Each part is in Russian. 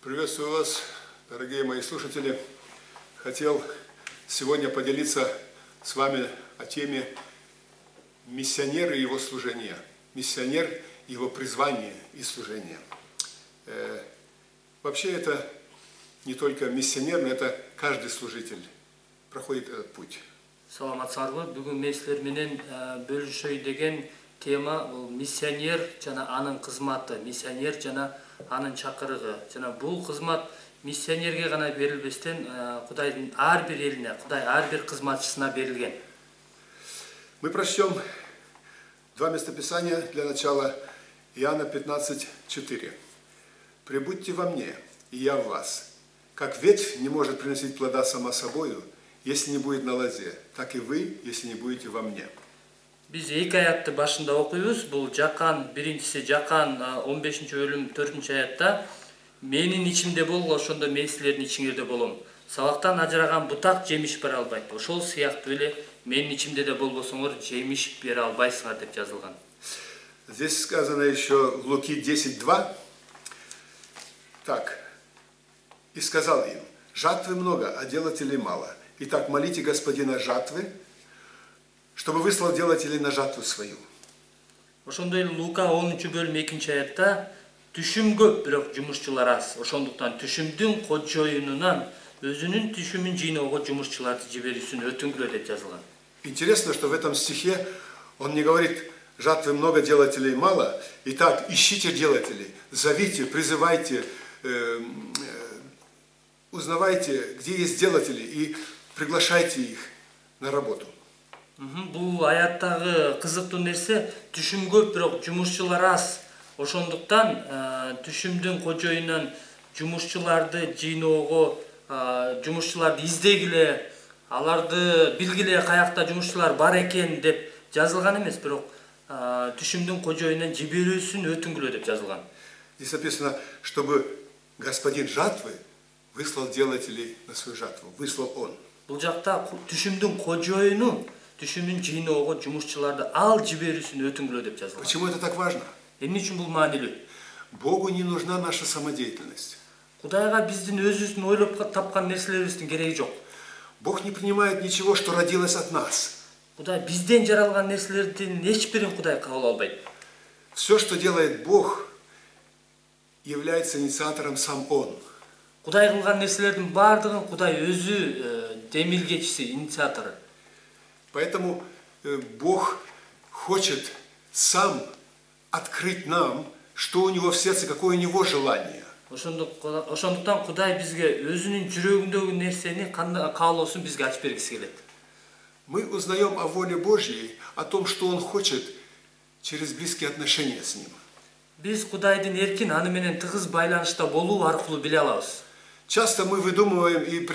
Приветствую вас, дорогие мои слушатели. Хотел сегодня поделиться с вами о теме миссионер и его служения. Миссионер, его призвание и служение. Вообще это не только миссионер, но это каждый служитель проходит этот путь. Саламатсыздарбы. Бүгүн мен силер менен бөлүшөй деген тема бул миссионер жана анын кызматы, миссионер жана анын чакырыгы. Жана бул кызмат миссионерге гана берилбестен Кудайдын ар бир элине, Кудай ар бир кызматчысына берилген. Мы прочтем два местописания для начала. Иоанна 15:4. «Прибудьте во мне, и я в вас. Как ветвь не может приносить плода сама собою, если не будет на лозе, так и вы, если не будете во мне». Биз эки аятты башында окуйбуз. Бул Жакан, биринчиси Жакан 15-бөлүм 4-аятта менин ичимде болгон ошондо мен силердин ичиңерде болом. Сабактан ажыраган бутак жемиш бере албайт. Ошол сыяктуу эле менин ичимде да болбосоңор жемиш бере албайсыңар деп жазылган. Здесь сказано еще в Луки 10:2. Так. «И сказал им: жатвы много, а делателей мало. Итак, молите Господина жатвы, чтобы выслал делателей на жатву свою». Ошондой Лука 10-бөлүм 2-аятта түшүм көп, бирок жумушчулар аз. Ошондуктан түшүмдүн кожоюнунан өзүнүн түшүмүн жыйноого жумушчуларды жиберүүсүн өтүнгүлө деп жазылган. Интересно, что в этом стихе он не говорит: жатвы много, делателей мало. Итак, ищите делателей, зовите, призывайте, узнавайте, где есть делатели, и приглашайте их на работу. Бул аяттагы кызыктуу нерсе түшүм көп, бирок жумушчулар аз. Ошондуктан түшүмдүн кожоюнан жумушчуларды жыйноого, жумушчуларды издегиле, аларды билгиле каякта жумушчулар бар экен деп жазылган эмес, бирок түшүмдүн кожоюнан жиберүүсүн өтүнгүлө деп жазылган. Здесь написано, чтобы господин жатвы выслал делателей на свою жатву. Выслал он. Бул жакта түшүмдүн кожоюну түшүмүн жыйноого жумушчуларды ал жиберүүсүн өтүнгүлө деп жазылган. Почему это так важно? Эмне үчүн бул маанилүү? Богу не нужна наша самодеятельность. Кудайга биздин өзүбүздүн ойлоп тапкан нерселерибиздин кереги жок. Бог не принимает ничего, что родилось от нас. Кудай бизден жаралган нерселердин эч бирин Кудай кабыл албайт. Все, что делает Бог, является инициатором сам Он. Кудай кылган нерселердин баардыгын Кудай өзү демилгечиси, инициатору. Поэтому Бог хочет сам открыть нам, что у Него в сердце, какое у Него желание. Ошондуктан Кудай бизге өзүнүн жүрөгүндөгү нерсени каалоосун бизге ачып бергиси келет. Мы узнаем о воле Божьей, о том, что Он хочет через близкие отношения с Ним. Биз Кудайдын эркин аны менен тыгыз байланышта болуу аркылуу биле алабыз. Часто мы выдумываем и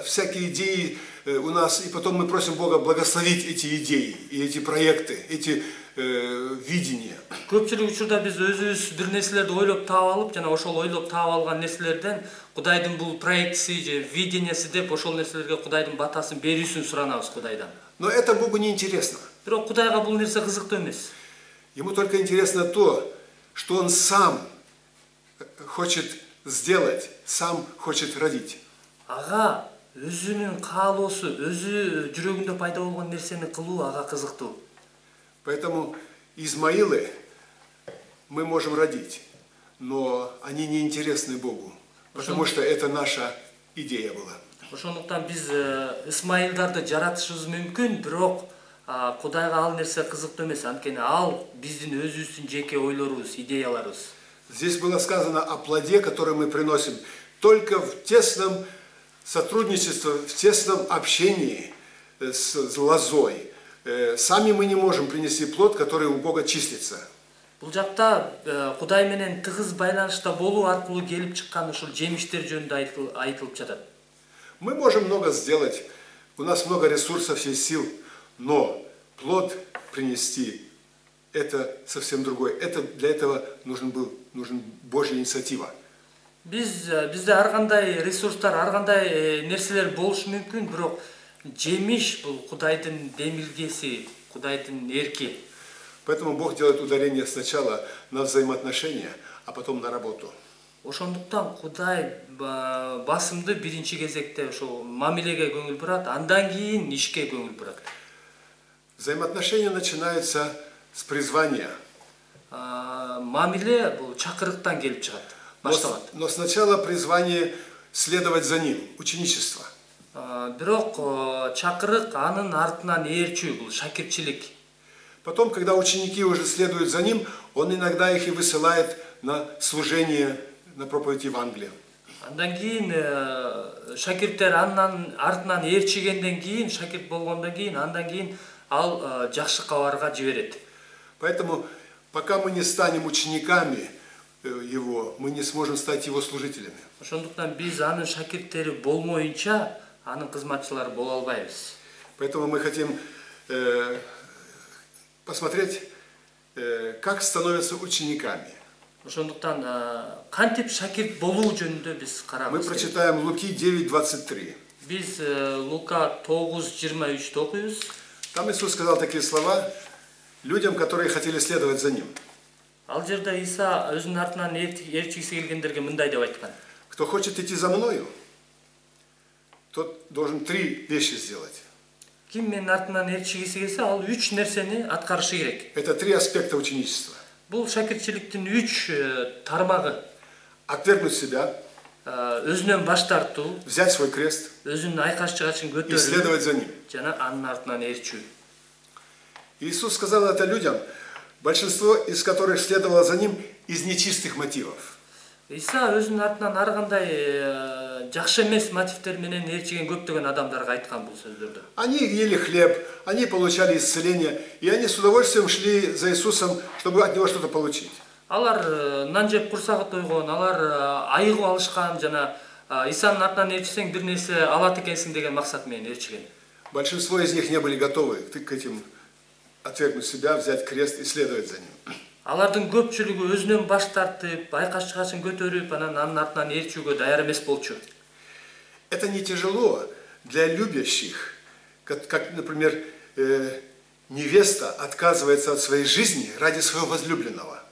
всякие идеи у нас, и потом мы просим Бога благословить эти идеи, и эти проекты, эти видения. Көпчүлүк учурда биз өзүбүз бир нерселерди ойлоп таап алып, жана ошол ойлоп таап алган нерселерден Кудайдын бул проектиси же виденияси деп ошол нерселерге Кудайдын батасын берүүсүн суранабыз Кудайдан. Но это Богу не интересно. Бирок Кудайга бул нерсе кызыктуу эмес. Ему только интересно то, что Он сам хочет сделать, сам хочет родить. Ага өзүнүн каалоосу, өзү жүрөгүндө пайда болгон нерсени кылуу ага кызыктуу. Поэтому Измаилы мы можем родить, но они не интересны Богу, потому что это наша идея была. Ошондуктан биз Исмаилдарды жаратышыбыз мүмкүн, бирок Кудайга ал нерсе кызыктуу эмес, анткени ал биздин өзүбүздүн жеке ойлорубуз, идеяларыбыз. Здесь было сказано о плоде, который мы приносим только в тесном сотрудничестве, в тесном общении с лозой. Сами мы не можем принести плод, который у Бога числится. Бул жакта Кудай менен тыгыз байланышта болуу аркылуу келип чыккан ушул жемиштер жөнүндө айтылып жатат. Мы можем много сделать, у нас много ресурсов и сил, но плод принести – это совсем другое. Для этого нужен Божья инициатива. Бизде ар кандай ресурстар, ар кандай нерселер болушу мүмкүн, бирок жемиш бул Кудайдын демилгеси, Кудайдын эрки. Поэтому Бог делает ударение сначала на взаимоотношения, а потом на работу. Ошондуктан Кудай басымды биринчи кезекте ошо мамилеге көңүл бурат, андан кийин ишке көңүл бурат. Взаимоотношения начинаются с призвания. Мамиле бул чакырыктан келип чыгат, башталат. Но сначала призвание следовать за ним, ученичество. Бирок чакырык анын артынан ээрчүү, бул шакиртчилик. Потом, когда ученики уже следуют за ним, он иногда их и высылает на служение, на проповедь Евангелия. Андан кийин шакирттер андан артынан ээрчигенден кийин, шакирт болгондон кийин, андан кийин ал жакшы кабарга жиберет. Поэтому, пока мы не станем учениками его, мы не сможем стать его служителями. Ошондуктан биз анын шакирттери болмоюнча, анын кызматчылары боло албайбыз. Поэтому мы хотим посмотреть, как становятся учениками. Ошондуктан кантип шакирт болуу жөнүндө биз карабыз. Мы прочитаем Луки 9:23. Биз Лука 9:23 окуйбуз. Там Иисус сказал такие слова людям, которые хотели следовать за ним. Ал жерде Иса өзүнүн артынан ээрчигиси келгендерге мындай деп айткан. Кто хочет идти за мною, тот должен 3 вещи сделать. Ким менин артынан ээрчигиси келсе, ал 3 нерсени аткарышы керек. Это 3 аспекта ученичества. Бул шакиртчиликтин 3 тармагы. Отвергнуть себя, Өзүнөн баш тартуу, взять свой крест өзүнүн айкаш жыгачын и көтөрүү следовать за ним. жана анын артынан ээрчүү. Иисус сказал это людям, большинство из которых следовало за ним из нечистых мотивов. Иса өзүнүн артынан ар кандай жакшы эмес мотивтер менен ээрчиген көптөгөн адамдарга айткан бул сөздөрдү. Они ели хлеб, они получали исцеление, и они с удовольствием шли за Иисусом, чтобы от него что-то получить. Алар нан жеп курсагы тойгон, алар айыгуу алышкан жана Исанын артынан ээрчисең бир нерсе алат экенсиң деген максат менен ээрчиген. Большинство из них не были готовы к этим отвергнуть себя, взять крест и следовать за ним. Алардын көпчүлүгү өзүнөн баш тартып, айкаш жыгачын көтөрүп, анан анын артынан ээрчүүгө даяр эмес болчу. Это не тяжело для любящих, как, например, невеста отказывается от своей жизни ради своего возлюбленного.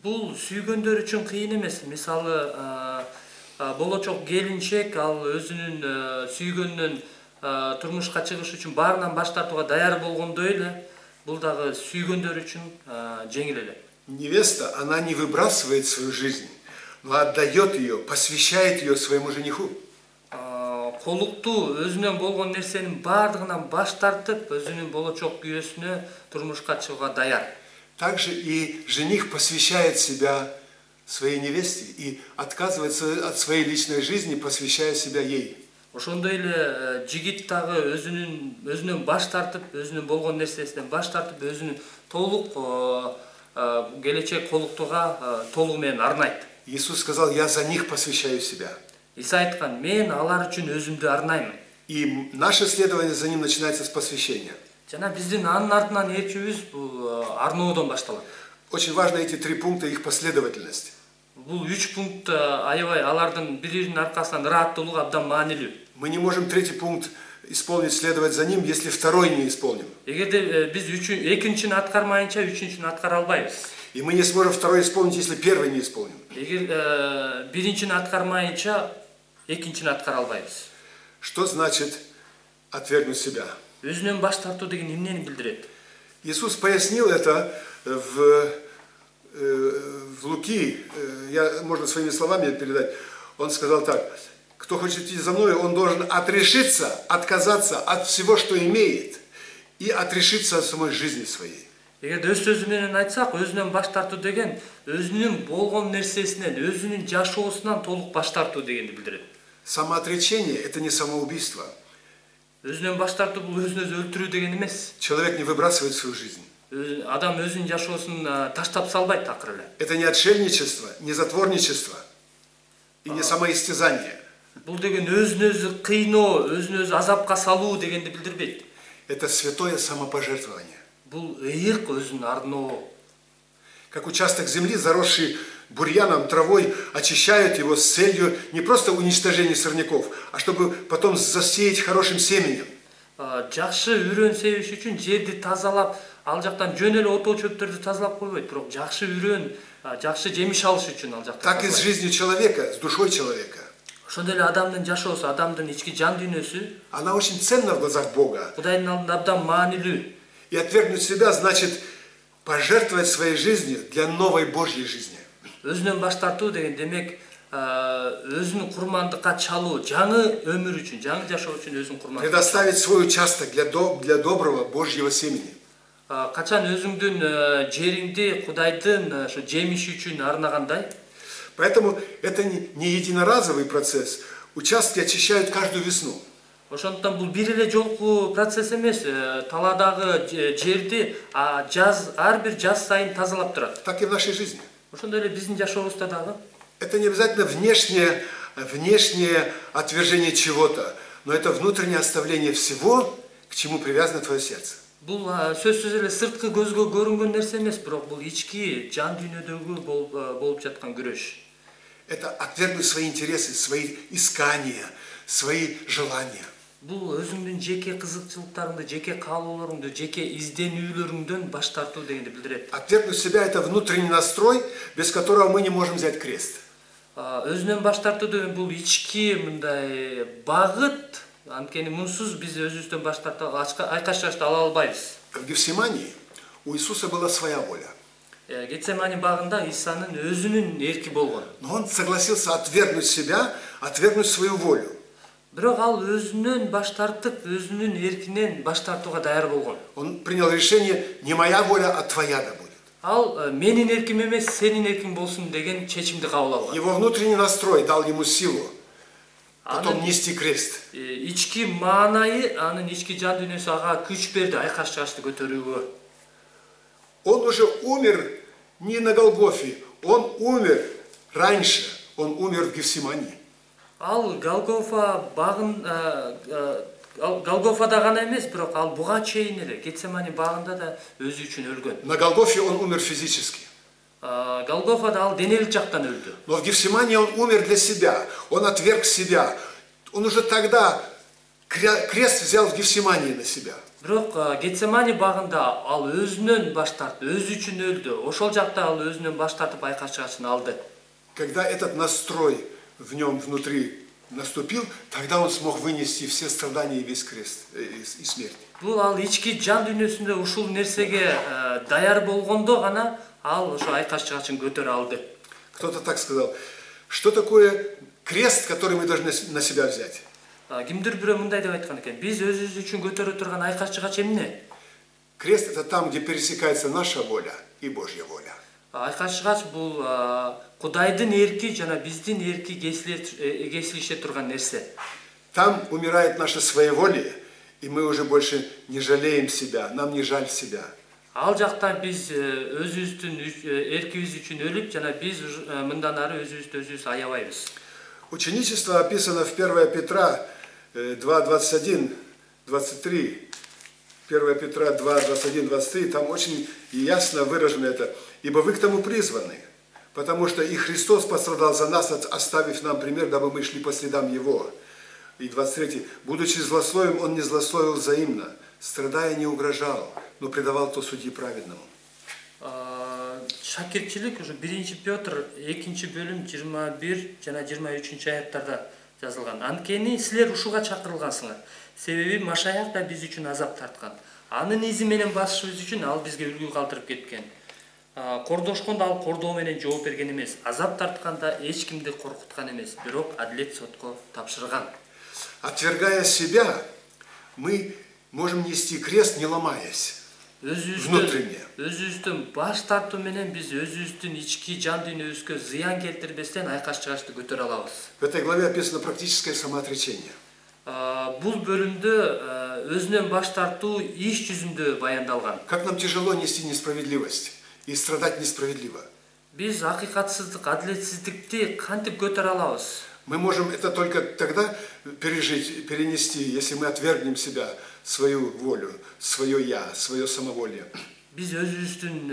Бул сүйгөндөр үчүн кыйын эмес. Мисалы, болочок келинчек ал өзүнүн сүйгөнүнөн турмушка чыгыш үчүн баарынан баш тартууга даяр болгондой эле, бул дагы сүйгөндөр үчүн жеңил эле. Невеста, она не выбрасывает свою жизнь, но отдает ее, посвящает ее своему жениху. Колуктуу өзүнөн болгон нерсенин баардыгынан баш тартып, өзүнүн болочок күйөөсүнө турмушка чыгууга даяр. Также и жених посвящает себя своей невесте и отказывается от своей личной жизни, посвящая себя ей. Ошондой эле жигит дагы өзүнөн баш тартып, өзүнүн болгон нерсесинен баш тартып, өзүнүн толук келечек колуктууга толугу менен арнайт. Иисус сказал: «Я за них посвящаю себя». Иса айткан: "Мен алар үчүн өзүмдү арнаймын". И наше следование за ним начинается с посвящения. Жана биздин анын артынан ээрчүүбүз бул арноодон башталат. Очень важно эти 3 пункта, их последовательность. Бул 3 пункт аябай алардын биринин аркасынан ырааттуулугу абдан маанилүү. Мы не можем 3-й пункт исполнить, следовать за ним, если 2-й не исполним. Эгерде биз экинчини аткармайынча үчүнчүнү аткара албайбыз. И мы не сможем 2-й исполнить, если 1-й не исполним. Эгер биринчини аткармайынча экинчини аткара албайбыз. Что значит отвергнуть себя? Өзүнөн баш тартуу деген эмнени билдирет? Иисус пояснил это в Луки, можно своими словами передать. Он сказал так: кто хочет идти за мной, он должен отрешиться, отказаться от всего, что имеет, и отрешиться от самой жизни своей. Эгерде өз сөзү менен айтсак, өзүнөн баш тартуу деген өзүнүн болгон нерсесинен, өзүнүн жашоосунан толук баш тартуу дегенди билдирет. Самоотречение – это не самоубийство. Өзүнөн баш тартуу бул өзүн өлтүрүү деген эмес. Человек не выбрасывает свою жизнь. Адам өзүнүн жашоосун таштап салбайт такыр эле. Это не отшельничество, не затворничество и не самоистязание. Бул деген өзүн кыйноо, өзүн азапка салуу дегенди билдирбейт. Это святое самопожертвование. Бул ыйык өзүн арноо. Как участок земли, заросший бурьяном, травой, очищают его с целью не просто уничтожения сорняков, а чтобы потом засеять хорошим семенем. Жакшы үрөн себиш үчүн жерди тазалап, ал жактан жөн эле отоо чөптөрдү тазалап койбойт, бирок жакшы үрөн жакшы жемиш алыш үчүн ал жакта. Так и с жизнью человека, с душой человека. Ошондой эле адамдын жашоосу, адамдын ички жан дүйнөсү Она очень ценна в глазах Бога. Кудайдын алдында абдан маанилүү. И отвергнуть себя значит пожертвовать своей жизнью для новой Божьей жизни. Өзүнөн баш тартуу деген демек өзүнүн курмандыкка чалуу, жаңы өмүр үчүн, жаңы жашоо үчүн өзүн курмандыкка. Предоставить свой участок для доброго Божьего семени. Качан өзүңдүн жериңди Кудайдын ошо жемиши үчүн арнагандай. Поэтому это не единоразовый процесс. Участки очищают каждую весну. Ошондуктан бул бир эле жолку процесс эмес. Талаадагы жерди ар бир жаз сайын тазалап турат. Так и в нашей жизни. Ошондой эле биздин жашообузда дагы. Это не обязательно внешнее отвержение чего-то, но это внутреннее оставление всего, к чему привязано твое сердце. Бул сөзсүз эле сырткы көзгө көрүнгөн нерсе эмес, бирок бул ички жан дүйнөдөгү болуп жаткан күрөш. Это отвергнуть свои интересы, свои искания, свои желания. Бул өзүңдүн жеке кызыкчылыктарыңды, жеке каалоолоруңду, жеке изденүүлөрүңдөн баш тартуу дегенди билдирет. Отвергнуть себя – это внутренний настрой, без которого мы не можем взять крест. Өзүнөн баш тартуу деген бул ички мындай багыт, анткени мунсуз биз өзүбүздөн баш тарта айкаш чачты ала албайбыз. В Гефсимании у Иисуса была своя воля. Гефсимани багында Исанын өзүнүн эрки болгон. Но он согласился отвергнуть себя, отвергнуть свою волю. Бирок ал өзүнөн баш тартып, өзүнүн эркинен баш тартууга даяр болгон. Он принял решение: не моя воля, а твоя да будет. Ал менин эрким эмес, сенин эркиң болсун деген чечимди кабыл алган. Его внутренний настрой дал ему силу потом нести крест. Ички маанайы, анын ички жан дүйнөсү ага күч берди айкаш чачты көтөрүүгө. Он уже умер не на Голгофе, он умер раньше, он умер в Гефсимании. Ал Голгофада гана эмес, бирок ал буга чейин эле Гефсимани багында да өзү үчүн өлгөн. На Голгофе он умер физически. Голгофада ал денелик жактан өлдү. Но в Гефсимании он умер для себя, он отверг себя. Он уже тогда крест взял в Гефсимании на себя. Бирок Гефсимани багында ал өзүнөн баш тартты, өзү үчүн өлдү. Ошол жакта ал өзүнөн баш тартып айкаш чачын алды. Когда этот настрой в нем внутри наступил, тогда он смог вынести все страдания и весь крест и смерть. Бул ал ички жан дүйнөсүндө ушул нерсеге даяр болгондо гана ал ошо айкаш чачын көтөрө алды. Кто-то так сказал: что такое крест, который мы должны на себя взять? Кимдир бирөө мындай деп айткан экен: биз өзүбүз үчүн көтөрө турган айкаш чагач эмне? Крест – это там, где пересекается наша воля и Божья воля. Айкаш чагач бул Кудайдын эрки жана биздин эрки кесилише турган нерсе. Там умирает наше своеволие, и мы уже больше не жалеем себя, нам не жаль себя. Ал жакта биз өзүбүздүн эркибиз үчүн өлүп, жана биз мындан ары өзүбүздү аябайбыз. Ученичество описано в 1 Петра 2:21, 23. 1 Петра 2:21, 23, там очень ясно выражено это. Ибо вы к тому призваны, потому что и Христос пострадал за нас, оставив нам пример, дабы мы шли по следам Его. И 23. Будучи злословием, Он не злословил взаимно, страдая не угрожал, но предавал то судьи праведному. Шакирчилик уже 1 Петр 2 бөлүм 21 жана 23 аяттарда жазылган. Анткени силер ушуга чакырылгансыңар. Себеби Машаяк да биз үчүн азап тарткан. Анын изи менен басышыбыз үчүн ал бизге үлгү калтырып кеткен. Кордошкондо ал кордоо менен жооп берген эмес. Азап тартканда эч кимди коркуткан эмес, бирок адилет сотко тапшырган. Отвергая себя, мы можем нести крест, не ломаясь. Внутренне. Өзүбүздүн баш тартуу менен биз өзүбүздүн ички жан дүйнөбүзгө зыян келтирбестен айкаш чачты көтөрө алабыз. В этой главе описано практическое самоотречение. Бул бөлүмдө өзүнөн баш тартуу иш жүзүндө баяндалган. Как нам тяжело нести несправедливость и страдать несправедливо. Биз акыйкатсыздык, адилетсиздикти кантип көтөрө алабыз? Мы можем это только тогда перенести, если мы отвергнем себя, свою волю, свое я, свое самоволие. Биз өзүбүздүн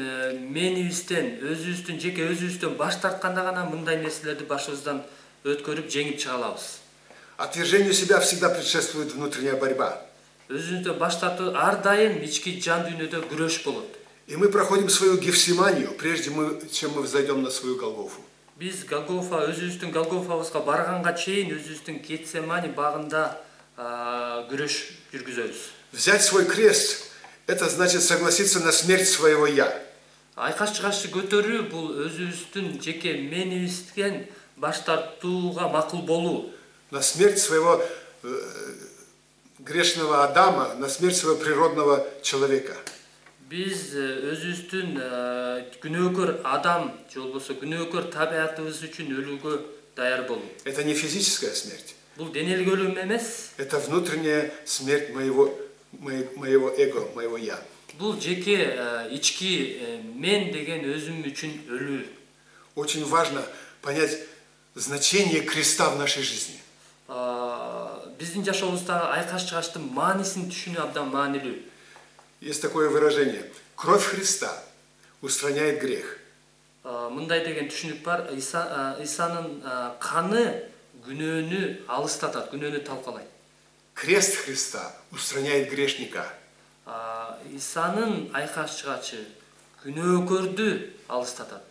менибизден, өзүбүздүн жеке өзүбүздөн баш тартканда гана мындай нерселерди башыбыздан өткөрүп жеңип чыга алабыз. Отвержению себя всегда предшествует внутренняя борьба. Өзүбүздөн баш тартуу ар дайым ички жан дүйнөдө күрөш болот. И мы проходим свою Гефсиманию, прежде чем мы взойдем на свою Голгофу. Биз өзүбүздүн Голгофабызга барганга чейин өзүбүздүн Гефсимани багында күрөш жүргүзөбүз. Взять свой крест – это значит согласиться на смерть своего «я». Айкаш чыгашты көтөрүү бул өзүбүздүн жеке менибизден баш тартууга макул болуу. На смерть своего грешного Адама, на смерть своего природного человека. Биз өзүбүздүн күнөөкөр адам же болбосо күнөөкөр табиятыбыз үчүн өлүүгө даяр болуу. Это не физическая смерть. Бул денелик өлүм эмес. Это внутренняя смерть моего эго, моего «я». Бул жеке ички мен деген өзүм үчүн өлүү. Очень важно понять значение креста в нашей жизни. Биздин жашообуздагы айкаш чыгаштын маанисин түшүнүү абдан маанилүү. Есть такое выражение: кровь Христа устраняет грех. Мындай деген түшүнүк бар: Исанын каны күнөөнү алыстатат, күнөөнү талкалайт. Крест Христа устраняет грешника. Исанын айкаш чыгачы күнөөкөрдү алыстатат.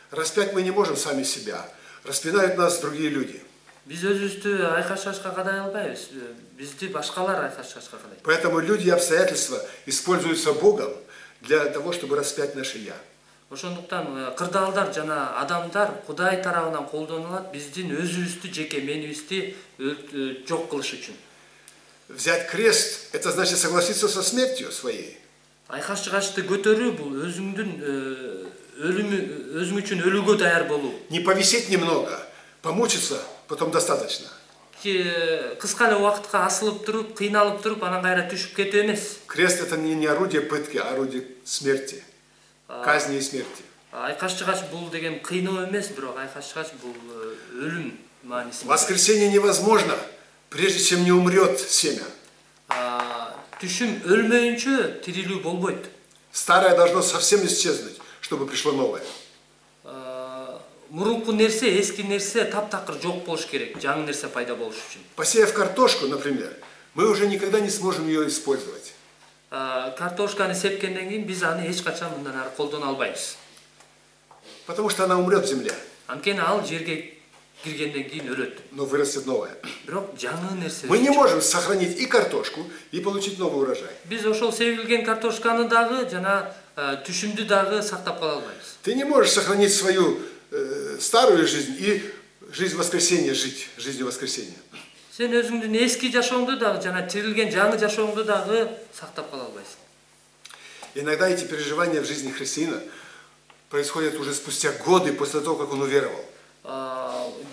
Распять мы не можем сами себя. Распинают нас другие люди. Биз өзүбүздү айкаш чыгашка кадай албайбыз. Бизди башкалар айкаш чыгашка кадайт. Поэтому люди и обстоятельства используются Богом для того, чтобы распять наше «я». Ошондуктан кырдаалдар жана адамдар Кудай тарабынан колдонулат биздин өзүбүздү жеке менибизди жок кылыш үчүн. Взять крест – это значит согласиться со смертью своей. Айкаш чыгашты көтөрүү бул өзүңдүн өзүң үчүн өлүүгө даяр болуу. Не повисеть немного, помучиться, потом достаточно. Кыска эле убакытка асылып туруп, кыйналып туруп, анан кайра түшүп кетүү эмес. Крест – это не орудие пытки, а орудие смерти, казни и смерти. Айкаш чыгач бул деген кыйноо эмес, бирок айкаш чыгач бул өлүм мааниси. Воскресение невозможно, прежде чем не умрет семя. Түшүм өлмөйүнчө тирилүү болбойт. Старое должно совсем исчезнуть, чтобы пришло новое. Мурунку нерсе, эски нерсе таптакыр жок болуш керек, жаңы нерсе пайда болуш үчүн. Посеяв картошку, например, мы уже никогда не сможем ее использовать. Картошканы сепкенден кийин биз аны эч качан мындан ары колдоно албайбыз. Потому что она умрет в земле. Анткени ал жерге киргенден кийин өлөт. Но вырастет новое. Бирок жаңы нерсе. Мы не можем сохранить и картошку, и получить новый урожай. Биз ошол себилген картошканы дагы жана түшүмдү дагы сактап кала албайбыз. Ты не можешь сохранить свою старую жизнь и жизнь воскресения жить, жизнью воскресения. Сен өзүңдүн эски жашооңду дагы жана тирилген жаңы жашооңду дагы сактап кала албайсың. Иногда эти переживания в жизни христианина происходят уже спустя годы после того, как он уверовал.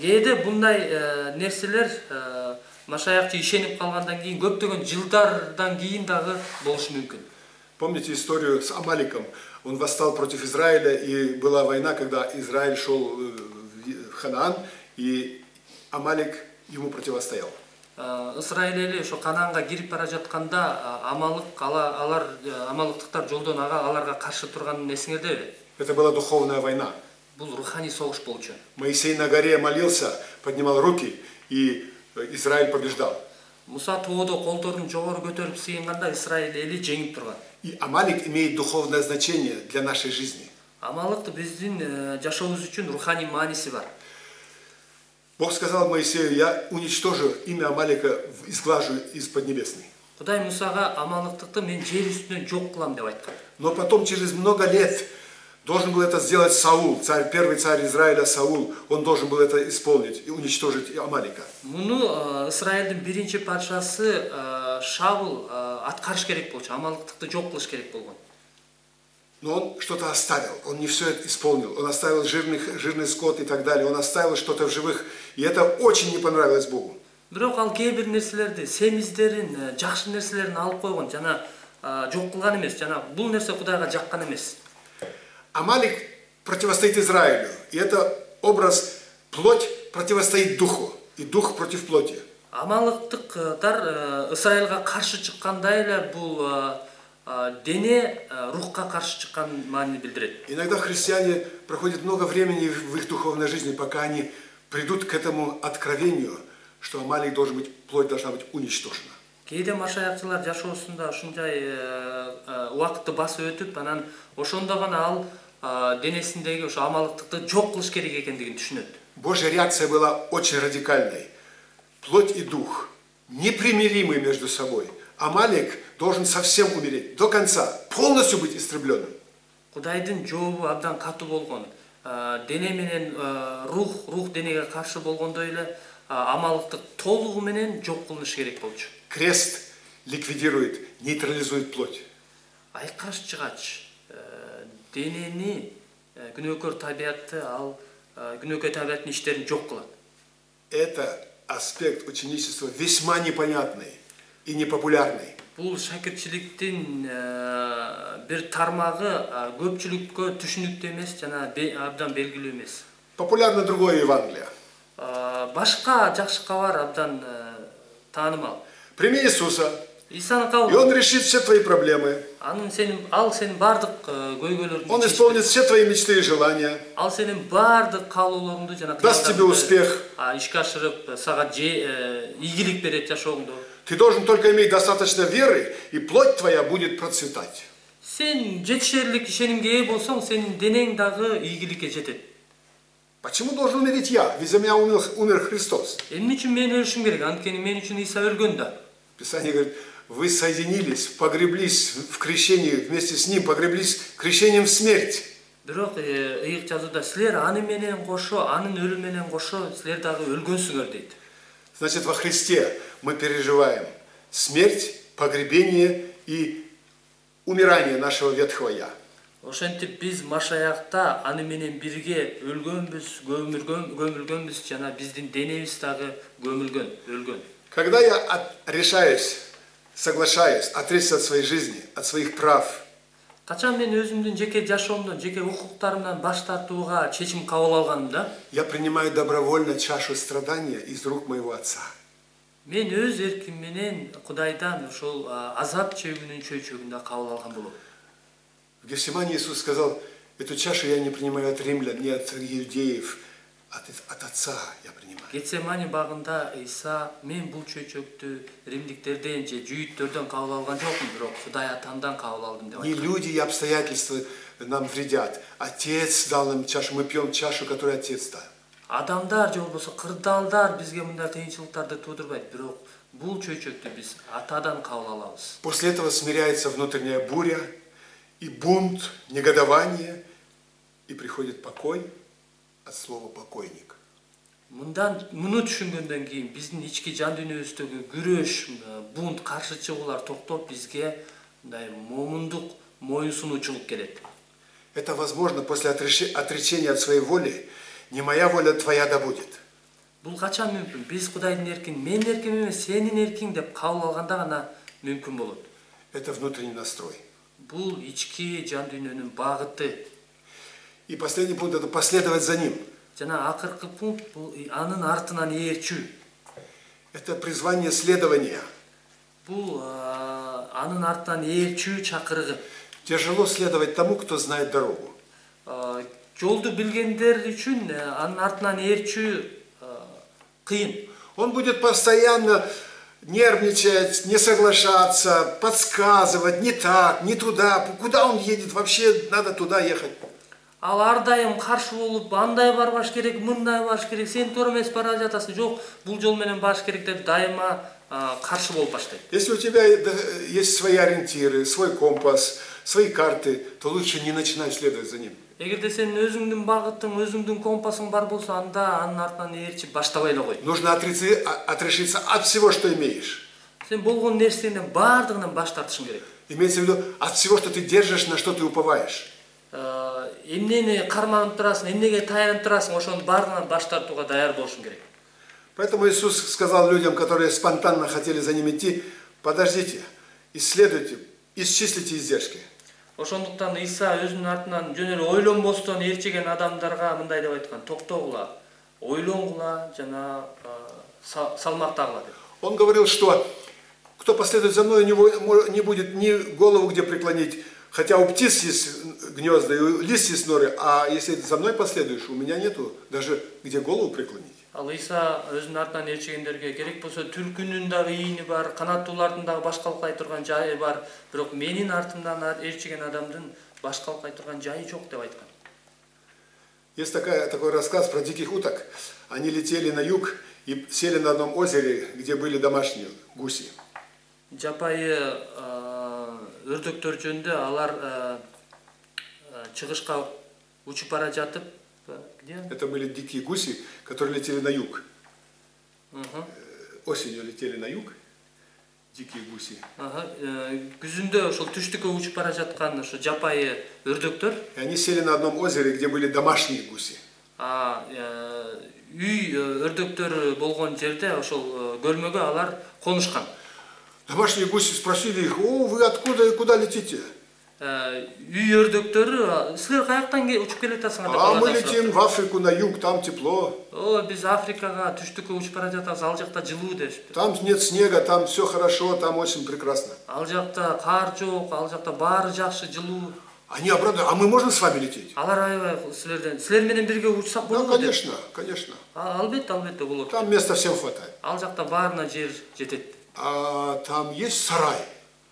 Кээде мындай нерселер машаякчы ишенип калгандан кийин көптөгөн жылдардан кийин дагы болушу мүмкүн. Помните историю с Амаликом? Он восстал против Израиля, и была война, когда Израиль шел в Ханаан, и Амалик ему противостоял. Исраиль эли ошо Канаанга кирип бара жатканда амалыктыктар жолдон аларга каршы турганын эсиңердеби? Это была духовная война. Бул руханий согуш болчу. Моисей на горе молился, поднимал руки, и Израиль побеждал. Муса тоодо колдорун жогору көтөрүп сыйынганда Исраиль эли жеңип турган. И Амалик имеет духовное значение для нашей жизни. Амалыкты биздин жашообуз үчүн руханий мааниси бар. Бог сказал Моисею: я уничтожу имя Амалика, изглажу из Поднебесной. Кудай Мусага амалыктыкты мен жер үстүнөн жок кылам деп айткан. Но потом, через много лет, должен был это сделать Саул, первый царь Израиля Саул. Он должен был это исполнить и уничтожить Амалика. Муну Исраилдин биринчи патшасы Шаул аткарыш керек болчу, амалыктыкты жок кылыш керек болгон. Но он что-то оставил, он не все это исполнил. Он оставил жирный скот и так далее. Он оставил что-то в живых. И это очень не понравилось Богу. Бирок ал кээ бир нерселерди, семиздерин, жакшы нерселерин алып койгон жана жок кылган эмес, жана бул нерсе Кудайга жаккан эмес. Амалик противостоит Израилю. И это образ: плоть противостоит духу, и дух против плоти. Амалыктыктар Исраилга каршы чыккандай эле бул дене рухка каршы чыккан маанини билдирет. Иногда христиане проходят много времени в их духовной жизни, пока они придут к этому откровению, что Амалик должен быть, плоть должна быть уничтожена. Кээде машаякчылар жашоосунда ушунчай убакытты басып өтүп, анан ошондо гана ал денесиндеги ошо амалдыктыкты жок кылыш керек экендигин түшүнөт. Божья реакция была очень радикальной. Плоть и дух непримиримы между собой. Амалик должен совсем умереть, до конца, полностью быть истребленным. Кудайдын жообу абдан катуу болгон. Дене менен рух денеге каршы болгондой эле амалдыктык толугу менен жок кылыныш керек болчу. Крест ликвидирует, нейтрализует плоть. Айкаш жыгач денени күнөөкөр табиятты күнөөкөр табиаттын иштерин жок кылат. Это аспект ученичества весьма непонятный и непопулярный. Бул шакиртчиликтин бир тармагы көпчүлүккө түшүнүктүү эмес жана абдан белгилүү эмес. Популярно другое Евангелие. Башка жакшы кабар абдан таанымал. Прими Иисуса, Исаны и кабыл. Он решит все твои проблемы. Ал сенин бардык көйгөйлөрүңдү. Он исполнит все твои мечты и желания. Ал сенин бардык каалоолоруңду жана Даст тебе успех. ишке ашырып, сага ийгилик берет жашооңдо. Ты должен только иметь достаточно веры, и плоть твоя будет процветать. Сен жетишерлик ишенимге ээ болсоң, сенин денең дагы ийгиликке жетет. Почему должен умереть я? Ведь за меня умер Христос. Эмне үчүн мен өлүшүм керек? Анткени мен үчүн Иса өлгөн да. Писание говорит, вы соединились, погреблись в крещении вместе с Ним, погреблись крещением в смерть. Бирок ыйык жазууда силер аны менен кошо, анын өлүмү менен кошо силер дагы өлгөнсүңөр дейт. Значит, во Христе мы переживаем смерть, погребение и умирание нашего ветхого «я». Ошентип биз машаякта аны менен бирге өлгөнбүз, көмүлгөнбүз жана биздин денебиз дагы көмүлгөн, өлгөн. Когда я решаюсь, соглашаюсь, отречься от своей жизни, от своих прав, Качан мен өзүмдүн жеке жашоомдон, жеке укуктарымдан баш тартууга чечим кабыл алганымда, я принимаю добровольно чашу страдания из рук моего Отца. мен өз эрким менен Кудайдан ошол азап чегүүнүн чөйчөгүндө кабыл алган болом. В Гефсимании Иисус сказал, эту чашу я не принимаю от римлян, не от иудеев, от Отца я принимаю. Гефсимани багында Иса мен бул чөйчөктү римдиктерден же жүйүттөрдөн кабыл алган жокмун, бирок Кудай Атамдан кабыл алдым деп Не айтат. люди и обстоятельства нам вредят. Отец дал нам чашу, мы пьем чашу, которую Отец дал. Адамдар же болбосо кырдаалдар бизге мындай кыйынчылыктарды туудурбайт, бирок бул чөйчөктү биз Атадан кабыл алабыз. После этого смиряется внутренняя буря, и бунт, негодование, и приходит покой от слова «покойник». Муну түшүнгөндөн кийин биздин ички жан дүйнөбүздөгү күрөш, бунт, каршы чыгуулар токтоп бизге мындай момундук моюнсунуучулук келет. Это возможно после отречения от своей воли. Не моя воля, твоя да будет. Бул качан мүмкүн? Биз Кудайдын эркин, менин эрким эмес, сенин эркиң деп кабыл алганда гана мүмкүн болот. Это внутренний настрой. Бул ички жан дүйнөнүн багыты. И последний пункт – это последовать за ним. Жана акыркы пункт бул анын артынан ээрчүү. Это призвание следования. Бул анын артынан ээрчүү чакырыгы. Тяжело следовать тому, кто знает дорогу. Жолду билгендер үчүн анын артынан ээрчүү кыйын. Он будет постоянно нервничать, не соглашаться, подсказывать, не так, не туда. Куда он едет? Вообще надо туда ехать. Ал ар дайым каршы болуп, андай барбаш керек, мындай барыш керек, сен туура эмес бара жатасың, жок, бул жол менен барыш керек деп дайыма каршы болуп баштайт. Если у тебя есть свои ориентиры, свой компас, свои карты, то лучше не начинать следовать за ним. Эгерде сенин өзүңдүн багытың, өзүңдүн компасың бар болсо, анда анын артынан ээрчип баштабай эле кой. Нужно отрешиться от всего, что имеешь. Сен болгон нерсеңден баардыгынан баш тартышың керек. Имеется в виду от всего, что ты держишь, на что ты уповаешь. Эмнени карманып турасың, эмнеге таянып турасың, ошонун баардыгынан баш тартууга даяр болушуң керек. Поэтому Иисус сказал людям, которые спонтанно хотели за ним идти, подождите, исследуйте, исчислите издержки. Ошондуктан Иса өзүнүн артынан жөн эле ойлонбостон ээрчиген адамдарга мындай деп айткан: токтогула, ойлонгула жана салмактагыла деп. Он говорил, что кто последует за мной, у него не будет ни голову где преклонить, хотя у птиц есть гнезда, и у лис есть норы, а если за мной последуешь, у меня нету даже где голову преклонить. Ал Иса өзүнүн артынан ээрчигендерге керек болсо түлкүнүн дагы ийини бар, канаттуулардын дагы баш калкай турган жайы бар, бирок менин артымдан ээрчиген адамдын баш калкай турган жайы жок деп айткан. Есть такой рассказ про диких уток. Они летели на юг и сели на одном озере, где были домашние гуси. Жапайы өрдөктөр жөнүндө алар чыгышка учуп бара жатып, где? Это были дикие гуси, которые летели на юг. Осенью летели на юг. Дикие гуси. Күзүндө ошол түштүккө учуп бара жаткан ошо жапайы өрдөктөр. И они сели на одном озере, где были домашние гуси. Үй өрдөктөр болгон жерде ошол көлмөгө алар конушкан. Домашние гуси спросили их: "О, вы откуда и куда летите?" Үй өрдөктөрү: "Силер каяктан учуп келатасыңар?" А мы летим в Африку на юг, там тепло. Биз Африкага түштүккө учуп бара жатабыз, ал жакта жылуу дешти. Там нет снега, там все хорошо, там очень прекрасно. Ал жакта кар жок, ал жакта баары жакшы, жылуу. Они обрадовались: "А мы можем с вами лететь?" Алар аябай силер менен бирге учсак Ну, болобу? конечно, конечно. Албетте болот. Там места всем хватает. Ал жакта баарына жер жетет. А там есть сарай?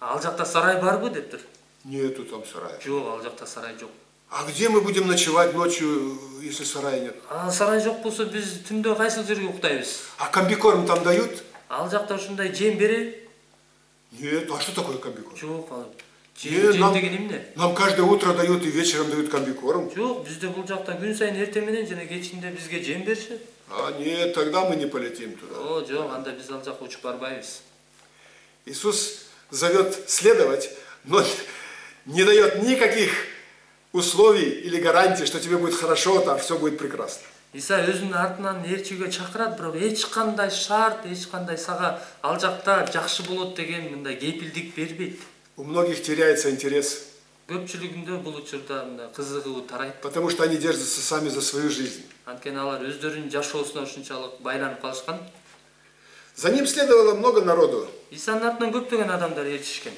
Ал жакта сарай барбы дептир. Нету там сарая. Жок, ал жакта сарай жок. А где мы будем ночевать ночью, если сарая нет? Сарай жок болсо биз түндө кайсыл жерге уктайбыз? А комбикорм там дают? Ал жакта ушундай жем береби? Нет. А что такое комбикорм? Жок, Жем деген эмне? Нам каждое утро дают и вечером дают комбикорм. Жок, бизде бул жакта күн сайын эртең менен жана кечинде бизге жем беришет. А нет, тогда мы не полетим туда. Жок, анда биз ал жакка учуп барбайбыз. Иисус зовет следовать, но не дает никаких условий или гарантий, что тебе будет хорошо, там все будет прекрасно. Иса өзүнүн артынан ээрчиге чакырат, бирок эч кандай шарт, эч кандай сага ал жакта жакшы болот деген мындай кепилдик бербейт. У многих теряется интерес. Көпчүлүгүндө бул учурда мындай кызыгуу тарайт. Потому что они держатся сами за свою жизнь. Анткени алар өздөрүнүн жашоосуна ушунчалык байланып калышкан. За ним следовало много народу. Исанын артынан көптөгөн адамдар ээрчишкен.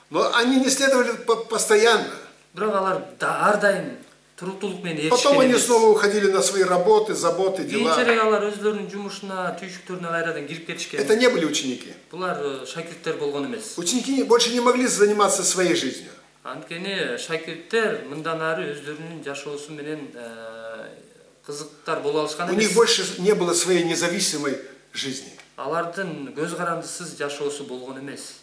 Но они не следовали постоянно. Бирок алар ар дайым туруктуулук менен ээрчишкен. Потом они снова уходили на свои работы, заботы, дела. Кийинчерээк алар өзлөрүнүн жумушуна, түйшүктөрүнө кайрадан кирип кетишкен. Это не были ученики. Булар шакирттер болгон эмес. Ученики больше не могли заниматься своей жизнью. Анткени шакирттер мындан ары өздөрүнүн жашоосу менен кызыктар боло алышкан У эмес. них больше не было своей независимой жизни. Алардын көз карандысыз жашоосу болгон эмес.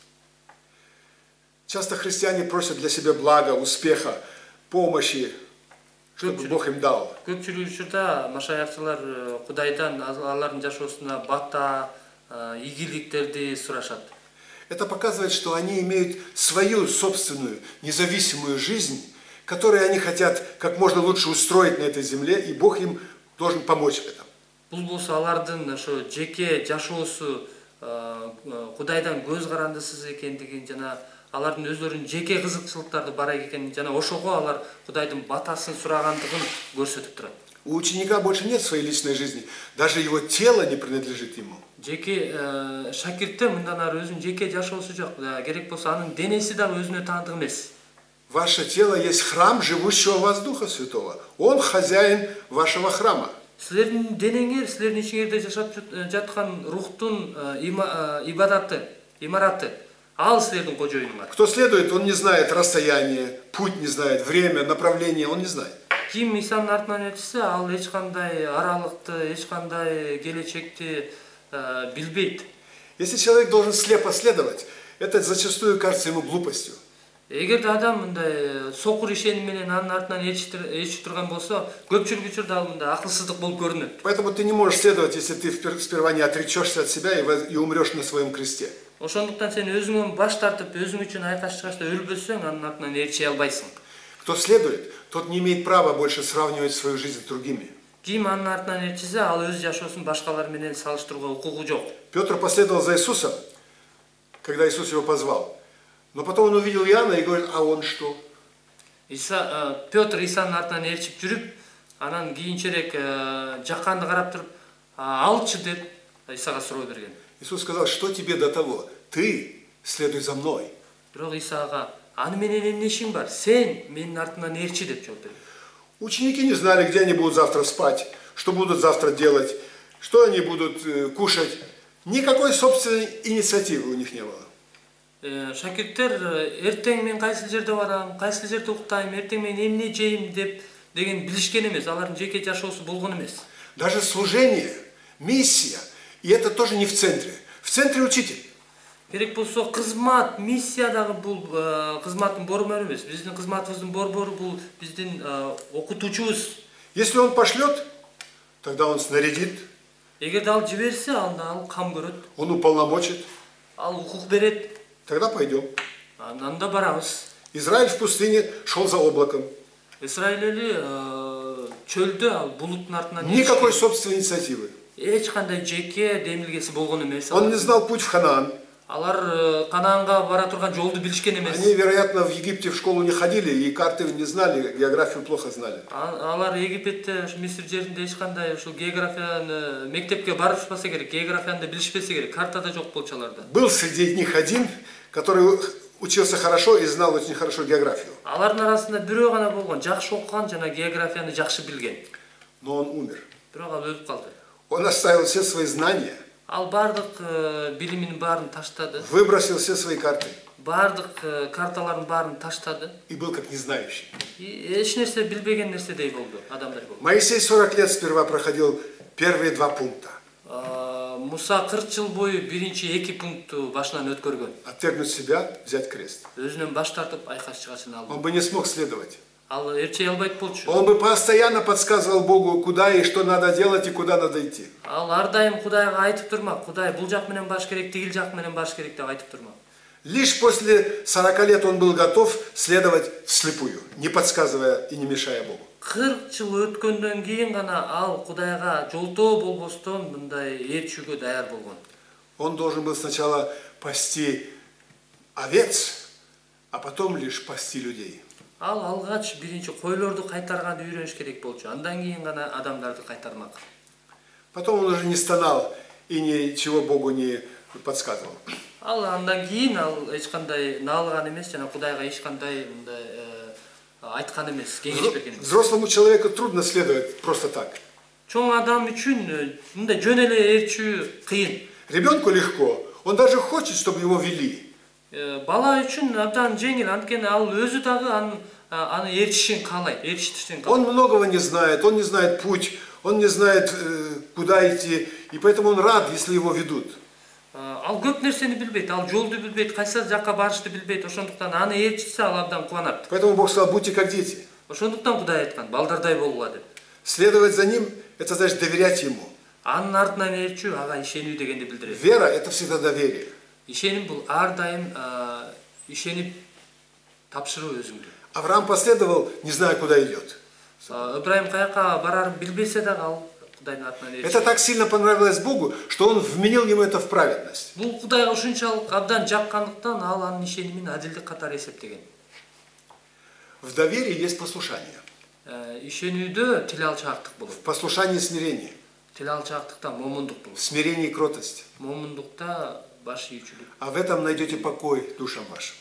Часто христиане просят для себя блага, успеха, помощи, чтобы Бог им дал. Көпчүлүк учурда машаякчылар Кудайдан алардын жашоосуна бата, ийгиликтерди сурашат. Это показывает, что они имеют свою собственную независимую жизнь, которую они хотят как можно лучше устроить на этой земле, и Бог им должен помочь в этом. Бул болсо алардын ошо жеке жашоосу Кудайдан көз карандысыз экендигин жана алардын өздөрүнүн жеке кызыкчылыктары бар экенин жана ошого алар Кудайдын батасын сурагандыгын көрсөтүп турат. У ученика больше нет своей личной жизни, даже его тело не принадлежит ему. Жеке шакиртте мындан ары өзүнүн жеке жашоосу жок. Керек болсо анын денеси дагы өзүнө таандык эмес. Ваше тело есть храм живущего в вас Духа Святого. Он хозяин вашего храма. Силердин денеңер, силердин ичиңерде жашап жаткан рухтун имараты. Ал силердин кожоюңар. Кто следует, он не знает расстояние, путь не знает, время, направление, он не знает. Ким Исанын артынан ээрчисе, ал эч кандай аралыкты, эч кандай келечекти билбейт. Если человек должен слепо следовать, это зачастую кажется ему глупостью. Эгерде адам мындай сокур ишеним менен анын артынан ээрчип турган болсо, көпчүлүк учурда ал мындай акылсыздык болуп көрүнөт. Поэтому ты не можешь следовать, если ты сперва не отречешься от себя и умрешь на своем кресте. Ошондуктан сен өзүңөн баш тартып, өзүң үчүн айкаш чыгашта өлбөсөң, анын артынан ээрчие албайсың. Кто следует, тот не имеет права больше сравнивать свою жизнь с другими. Ким анын артынан ээрчисе, ал өз жашоосун башкалар менен салыштырууга укугу жок. Петр последовал за Иисусом, когда Иисус его позвал. Но потом он увидел Иоанна и говорит: а он что? Петр Исанын артынан ээрчип жүрүп, анан кийинчерээк жакканды карап туруп, алчы деп Исага суроо берген. Иисус сказал: что тебе до того? Ты следуй за мной. Бирок Исага: аны менен эмне ишиң бар? Сен менин артынан ээрчи деп жооп берген. Ученики не знали, где они будут завтра спать, что будут завтра делать, Что они будут кушать? Никакой собственной инициативы у них не было. Шакирттер эртең мен кайсыл жерде барам, кайсыл жерде уктайм, эртең мен эмне жейм деген билишкен эмес. Алардын жеке жашоосу болгон эмес. Даже служение, миссия, и это тоже не в центре. В центре учитель. Керек болсо кызмат, миссия дагы бул кызматтын борбору эмес. Биздин кызматыбыздын борбору бул биздин окутуучубуз. Если он пошлет, тогда он снарядит. Эгерде ал жиберсе, анда ал кам көрөт. Он уполномочит. Ал укук берет. Тогда пойдем. Анда барабыз. Израиль в пустыне шел за облаком. Израиль эли чөлдө ал булуттун артынан Никакой собственной инициативы. эч кандай жеке демилгеси болгон эмес. Он не знал путь в Ханаан. Алар Канаанга бара турган жолду билишкен эмес. Они, вероятно, в Египте в школу не ходили и карты не знали, географию плохо знали. Алар Египетте, Мисир жеринде эч кандай ушул географияны мектепке барышпаса керек, географияны билишпесе керек, картада жок болчу аларда. Был среди них один, который учился хорошо и знал очень хорошо географию. Алардын арасында бирөө гана болгон, жакшы окуган жана географияны жакшы билген. Но он умер. Бирок ал өлүп калды. Он оставил все свои знания. Ал бардык билимин баарын таштады. Выбросил все свои карты. Бардык карталардын баарын таштады. И был как незнающий. Эч нерсе билбеген нерседей болду, адамдар болду. Моисей 40 лет сперва проходил первые 2 пункта. Муса 40 жыл бою биринчи 2 пунктту башынан өткөргөн. Отвергнуть себя, взять крест. Өзүнөн баш тартып айкаш чыгачын алды. Он бы не смог следовать. Ал эрчей албайт болчу. Он бы постоянно подсказывал Богу, куда и что надо делать и куда надо идти. Ал ар дайым Кудайга айтып турмак, Кудай бул жак менен баш керек, тигил жак менен баш керек деп айтып турмак. Лишь после 40 лет он был готов следовать вслепую, не подсказывая и не мешая Богу. 40 жыл өткөндөн кийин гана ал Кудайга жолтоо болбостон мындай ээрчүүгө даяр болгон. Он должен был сначала пасти овец, а потом лишь пасти людей. Ал алгач биринчи койлорду кайтарганды үйрөнүш керек болчу. Андан кийин гана адамдарды кайтармак. Потом он уже не стонал и ничего Богу не подсказывал. Ал андан кийин ал эч кандай наалган эмес жана Кудайга эч кандай мындай айткан эмес, кеңеш берген эмес. Взрослому человеку трудно следовать просто так. Чоң адам үчүн мындай жөн эле ээрчүү кыйын. Ребенку легко, он даже хочет, чтобы его вели. Бала үчүн абдан жеңил, анткени ал өзү дагы аны ээрчишин каалайт, ээрчитишин каалайт. Он многого не знает, он не знает путь, он не знает, куда идти, и поэтому он рад, если его ведут. Ал көп нерсени билбейт, ал жолду билбейт, кайсы жакка барышты билбейт, ошондуктан аны ээрчитсе ал абдан кубанат. Поэтому Бог сказал, будьте как дети. Ошондуктан Кудай айткан, балдардай болгула деп. Следовать за ним, это значит доверять ему. Анын артынан ээрчүү, ага ишенүү дегенди билдирет. Вера – это всегда доверие. Ишеним бул ар дайым ишенип тапшыруу өзүңдү. Авраам последовал, не зная, куда идет. Ибраим каяка барарын билбесе дагы ал Кудайдын артынан ээрчүү. Это так сильно понравилось Богу, что он вменил ему это в праведность. Бул Кудайга ушунчалык абдан жаккандыктан ал анын ишенимин адилдик катары эсептеген. В доверии есть послушание. Ишенүүдө тил алчаактык болот. В послушании смирение. Тил алчаактыкта момундук болот. В смирении кротость. Момундукта баш ийүүчүлүк. А в этом найдете покой душам вашим.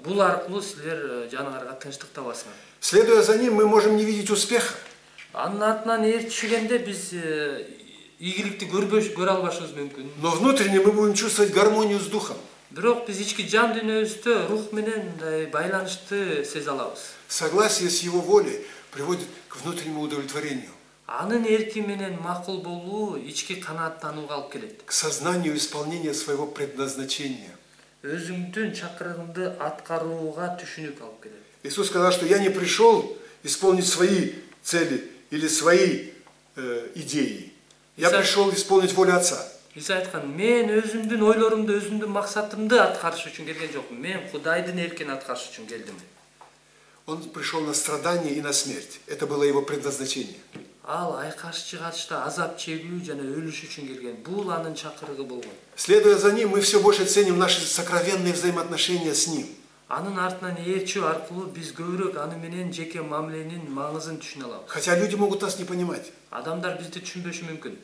Бул аркылуу силер жаныңарга тынчтык табасыңар. Следуя за ним, мы можем не видеть успеха. Анын артынан ээрчишгенде биз ийгиликти көрө албашыбыз мүмкүн. Но внутренне мы будем чувствовать гармонию с духом. Бирок биз ички жан дүйнөбүздө рух менен байланышты сезе алабыз. Согласие с его волей приводит к внутреннему удовлетворению. Анын эрки менен макул болуу ички канааттанууга алып келет. К сознанию исполнения своего предназначения. Өзүңдүн чакырыгыңды аткарууга түшүнүк алып келет. Иисус сказал, что я не пришел исполнить свои цели или свои идеи. Я пришел исполнить волю Отца. Иса айткан, мен өзүмдүн ойлорумду, өзүмдүн максатымды аткарыш үчүн келген жокмун. Мен Кудайдын эркин аткарыш үчүн келдим. Он пришел на страдание и на смерть. Это было его предназначение. Ал айкаш чыгачта азап чегүү жана өлүш үчүн келген. Бул анын чакырыгы болгон. Следуя за ним, мы все больше ценим наши сокровенные взаимоотношения с ним. Анын артынан ээрчүү аркылуу биз көбүрөөк аны менен жеке мамиленин маңызын түшүнө алабыз. Хотя люди могут нас не понимать. Адамдар бизди түшүнбөшү мүмкүн.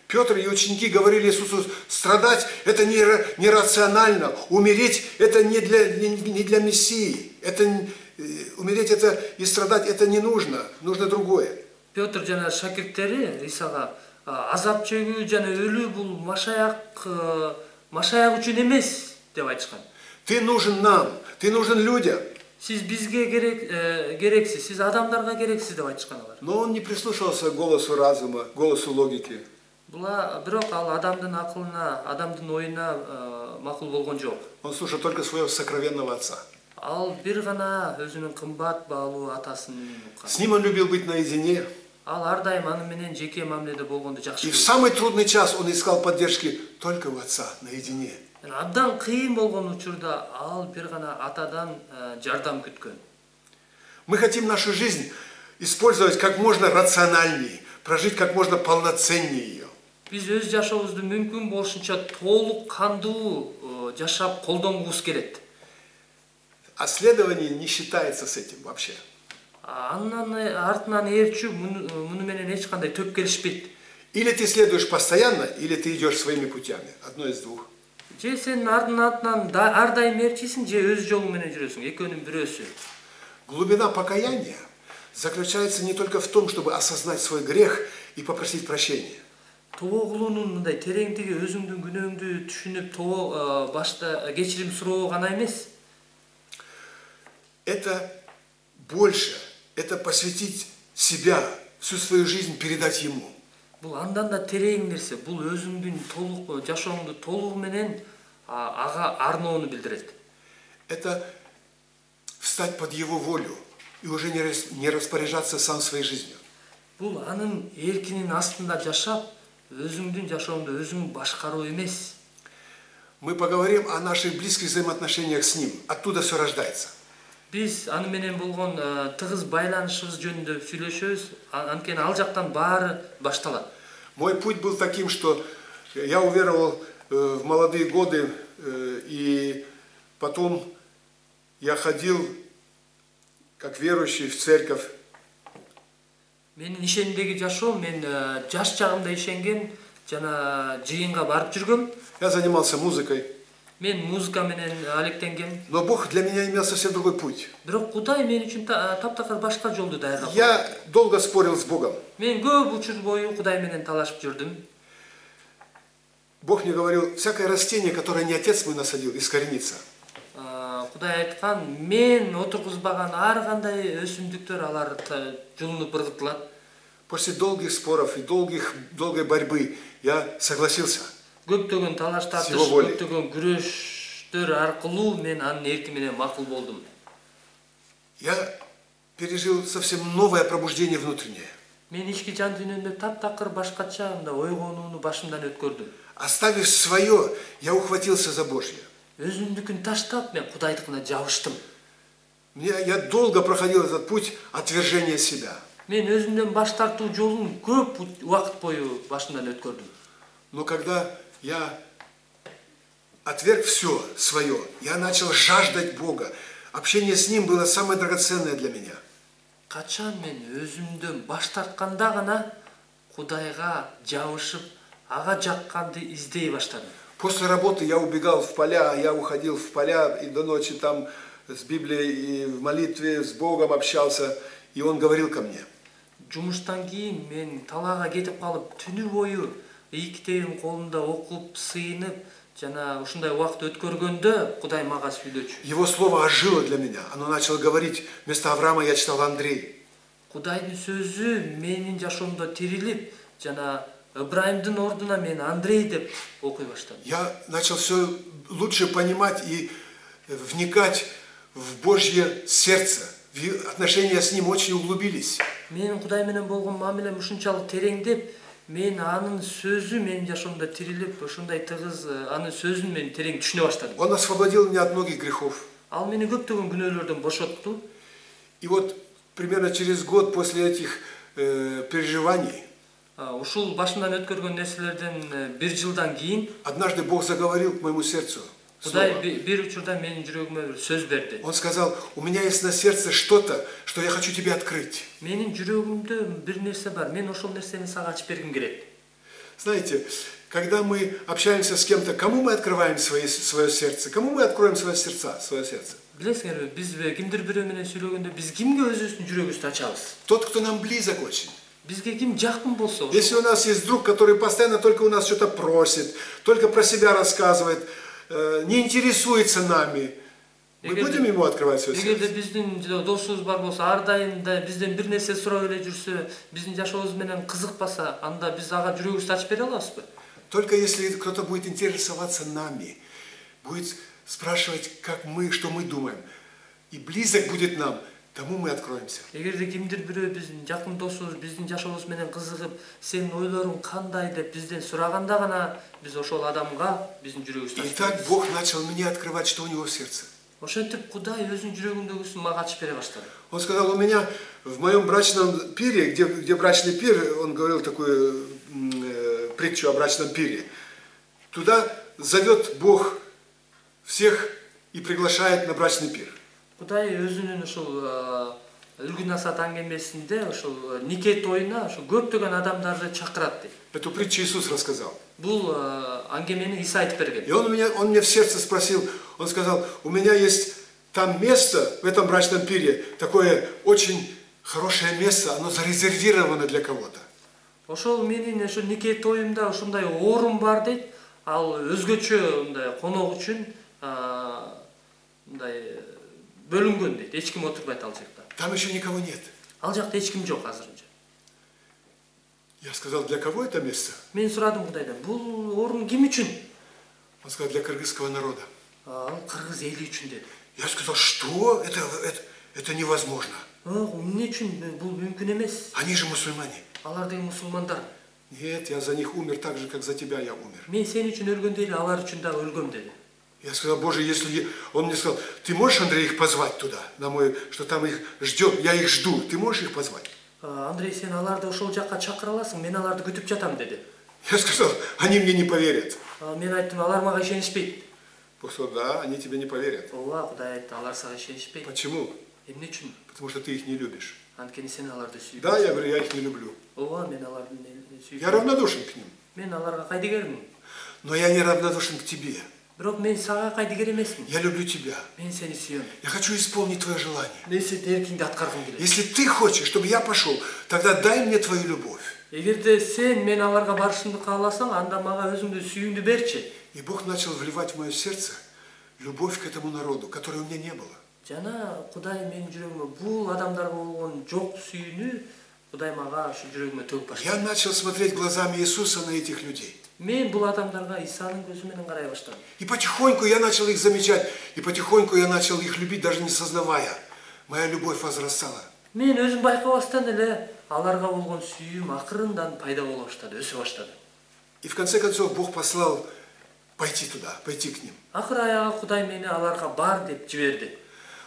Петр и ученики говорили Иисусу, страдать это нерационально, умереть это не для Мессии, умереть это и страдать это не нужно, нужно другое. Петр жана шакирттери Исага азап чегүү жана өлүү бул машаяк үчүн эмес деп айтышкан. Ты нужен нам, ты нужен людям. Сиз бизге керексиз, сиз адамдарга керексиз деп айтышкан алар. Но он не прислушался к голосу разума, голосу логики. Бирок ал адамдын акылына, адамдын оюна макул болгон жок. Он слушал только своего сокровенного отца. Ал бир гана өзүнүн кымбат баалуу атасын уккан. С ним он любил быть наедине. Ал ар дайым аны менен жеке мамиледе болгонду жакшы. И в самый трудный час он искал поддержки только у отца, наедине. Абдан кыйын болгон учурда ал бир гана атадан жардам күткөн. Мы хотим нашу жизнь использовать как можно рациональнее, прожить как можно полноценнее ее. Биз өз жашообузду мүмкүн болушунча толук кандуу жашап колдонгубуз келет. А следование не считается с этим вообще. Андан артынан ээрчүү муну менен эч кандай төп келишпейт. Или ты следуешь постоянно, или ты идешь своими путями. Одно из двух. Же сен артынан ар дайым ээрчийсиң, же өз жолуң менен жүрөсүң. Экөөнүн бирөөсү. Глубина покаяния заключается не только в том, чтобы осознать свой грех и попросить прощения. Тобо кылуунун мындай тереңдиги өзүңдүн күнөөңдү түшүнүп, башта кечирим суроо гана эмес. Это больше, это посвятить себя, всю свою жизнь передать ему. Бул андан да терең нерсе. Бул өзүңдүн толук жашооңду толугу менен ага арноону билдирет. Это встать под его волю и уже не распоряжаться сам своей жизнью. Бул анын эркинин астында жашап, өзүңдүн жашооңду өзүң башкаруу эмес. Мы поговорим о наших близких взаимоотношениях с ним. Оттуда все рождается. Биз аны менен болгон тыгыз байланышыбыз жөнүндө сүйлөшөбүз. Анткени ал жактан баары башталат. Мой путь был таким, что я уверовал в молодые годы, и потом я ходил как верующий в церковь. Менин ишенимдеги жашоом, мен жаш чагымда ишенген жана жыйынга барып жүргөм. Я занимался музыкой. Мен музыка менен алектенгем. Но Бог для меня имел совсем другой путь. Бирок Кудай мен үчүн таптакыр башка жолду даярдап. Я долго спорил с Богом. Мен көп учур бою Кудай менен талашып жүрдүм. Бог мне говорил: всякое растение, которое не отец мой насадил, искоренится. Кудай айткан, мен отургузбаган ар кандай өсүмдүктөр алар жулунуп ыргытылат. После долгих споров и долгой борьбы я согласился. Көптөгөн талаш тартыш, көптөгөн күрөштөр аркылуу мен анын эрки менен макул болдум. Я пережил совсем новое пробуждение внутреннее. Мен ички жан дүйнөмдө таптакыр башкача мындай ойгонууну башымдан өткөрдүм. Оставив свое, я ухватился за Божье. Өзүмдүкүн таштап, мен Кудайдыкына жабыштым. Я долго проходил этот путь отвержения себя. Мен өзүмдөн баш тартуу жолун көп убакыт бою башымдан өткөрдүм. Но когда я отверг все свое, я начал жаждать Бога. Общение с Ним было самое драгоценное для меня. Качан мен өзүмдөн баш тартканда гана Кудайга жабышып, ага жакканды издей баштадым. После работы я убегал в поля, я уходил в поля и до ночи там с Библией и в молитве с Богом общался, и Он говорил ко мне. Жумуштан кийин мен талаага кетип калып, түнү бою эки китебим колумда окуп, сыйынып, жана ушундай убакыт өткөргөндө Кудай мага сүйлөчү. Его слово ожило для меня. Оно начало говорить. Вместо Авраама я читал Андрей. Кудайдын сөзү менин жашоомдо тирилип, жана Ибраимдин ордуна мен Андрей деп окуй баштадым. Я начал все лучше понимать и вникать в Божье сердце. Отношения с Ним очень углубились. Менин Кудай менен болгон мамилем ушунчалык тереңдеп, мен анын сөзү менин жашоомдо тирилип, ушундай тыгыз анын сөзүн мен терең түшүнө баштадым. Он освободил меня от многих грехов. Ал мени көптөгөн күнөөлөрдөн бошотту. И вот примерно через год после этих переживаний Ушул башымдан өткөргөн нерселерден бир жылдан кийин однажды Бог заговорил к моему сердцу. Кудай бир учурда менин жүрөгүмө сөз берди. Он сказал: у меня есть на сердце что-то, что я хочу тебе открыть. Менин жүрөгүмдө бир нерсе бар. Мен ошол нерсени сага ачып бергим келет. Знаете, когда мы общаемся с кем-то, кому мы открываем свое сердце? Кому мы откроем свое сердце? Билесиңерби, биз кимдир бирөө менен сүйлөгөндө биз кимге өзүбүздүн жүрөгүбүздү ачабыз? Тот, кто нам близок очень. Бизге ким жакын болсо. Если у нас есть друг, который постоянно только у нас что-то просит, только про себя рассказывает, не интересуется нами, мы будем ему открывать свое сердце? Эгерде биздин досубуз бар болсо, ар дайым да бизден бир нерсе сурап эле жүрсө, биздин жашообуз менен кызыкпаса, анда биз ага жүрөгүбүздү ачып бере алабызбы? Только если кто-то будет интересоваться нами, будет спрашивать, как мы, что мы думаем, и близок будет нам, тому мы откроемся. Эгерде кимдир бирөө биздин жакын досубуз, биздин жашообуз менен кызыгып, сенин ойлоруң кандай деп бизден сураганда гана биз ошол адамга биздин жүрөгүбүздү И ачып так беребиз. Бог начал мне открывать, что у него в сердце. Ошентип Кудай өзүнүн жүрөгүндөгүсүн мага ачып бере баштады. Он сказал, у меня в моем брачном пире, где брачный пир, он говорил такую притчу о брачном пире. Туда зовет Бог всех и приглашает на брачный пир. Кудай өзүнүн ошол үлгү насаат аңгемесинде ошол нике тоюна ошо көптөгөн адамдарды чакырат дейт. Эту притчу Иисус рассказал. Бул аңгемени Иса айтып берген. И он мне в сердце спросил, он сказал, у меня есть там место в этом брачном пире, такое очень хорошее место, оно зарезервировано для кого-то. Ошол менин ошо нике тоюмда ушундай орун бар дейт. Ал өзгөчө мындай конок үчүн мындай бөлүнгөн дейт. Эч ким отурбайт ал жакта. Там еще никого нет. Ал жакта эч ким жок азырынча. Я сказал, для кого это место? Мен сурадым Кудайдан, бул орун ким үчүн? Он сказал, для кыргызского народа. Ал кыргыз эли үчүн деди. Я сказал, что? Это невозможно. Эмне үчүн бул мүмкүн эмес? Они же мусульмане. Алар деген мусулмандар. Нет, я за них умер так же, как за тебя я умер. Мен сен үчүн өлгөндөй эле алар үчүн дагы өлгөм деди. Я сказал, Боже, если... Он мне сказал, ты можешь, Андрей, их позвать туда? Что там их ждет, я их жду. Ты можешь их позвать? Андрей, сен аларды ошол жакка чакыра аласың, мен аларды күтүп жатам деди. Я сказал, они мне не поверят. Мен айттым, алар мага ишенишпейт. Бог сказал, да, они тебе не поверят. Ооба, Кудай айтты, алар сага ишенишпейт. Почему? Эмне үчүн? Потому что ты их не любишь. Анткени сен аларды сүйбөйсүң. Да, я говорю, я их не люблю. Ооба, мен аларды сүйбөйм. Я равнодушен к ним. Мен аларга кайдыгермин. Но я не равнодушен к тебе. Бирок мен сага кайдыгер эмесмин. Я люблю тебя. Мен сени сүйөм. Я хочу исполнить твое желание. Мен сенин эркиңди аткаргым келет. Если ты хочешь, чтобы я пошел, тогда дай мне твою любовь. Эгерде сен мен аларга барышымды кааласаң, анда мага өзүңдү сүйүүңдү берчи. И Бог начал вливать в мое сердце любовь к этому народу, которой у меня не было. Жана Кудай менин жүрөгүмө бул адамдарга болгон жок сүйүүнү Кудай мага ушу жүрөгүмө төгүп баштады. Я начал смотреть глазами Иисуса на этих людей. Мен бул адамдарга Исанын көзү менен карай баштадым. И потихоньку я начал их замечать, и потихоньку я начал их любить, даже не сознавая. Моя любовь возрастала. Мен өзүм байкабастан эле аларга болгон сүйүүм акырындан пайда боло баштады, өсө баштады. И в конце концов Бог послал пойти туда, пойти к ним. Акыр аягы Кудай мени аларга бар деп жиберди.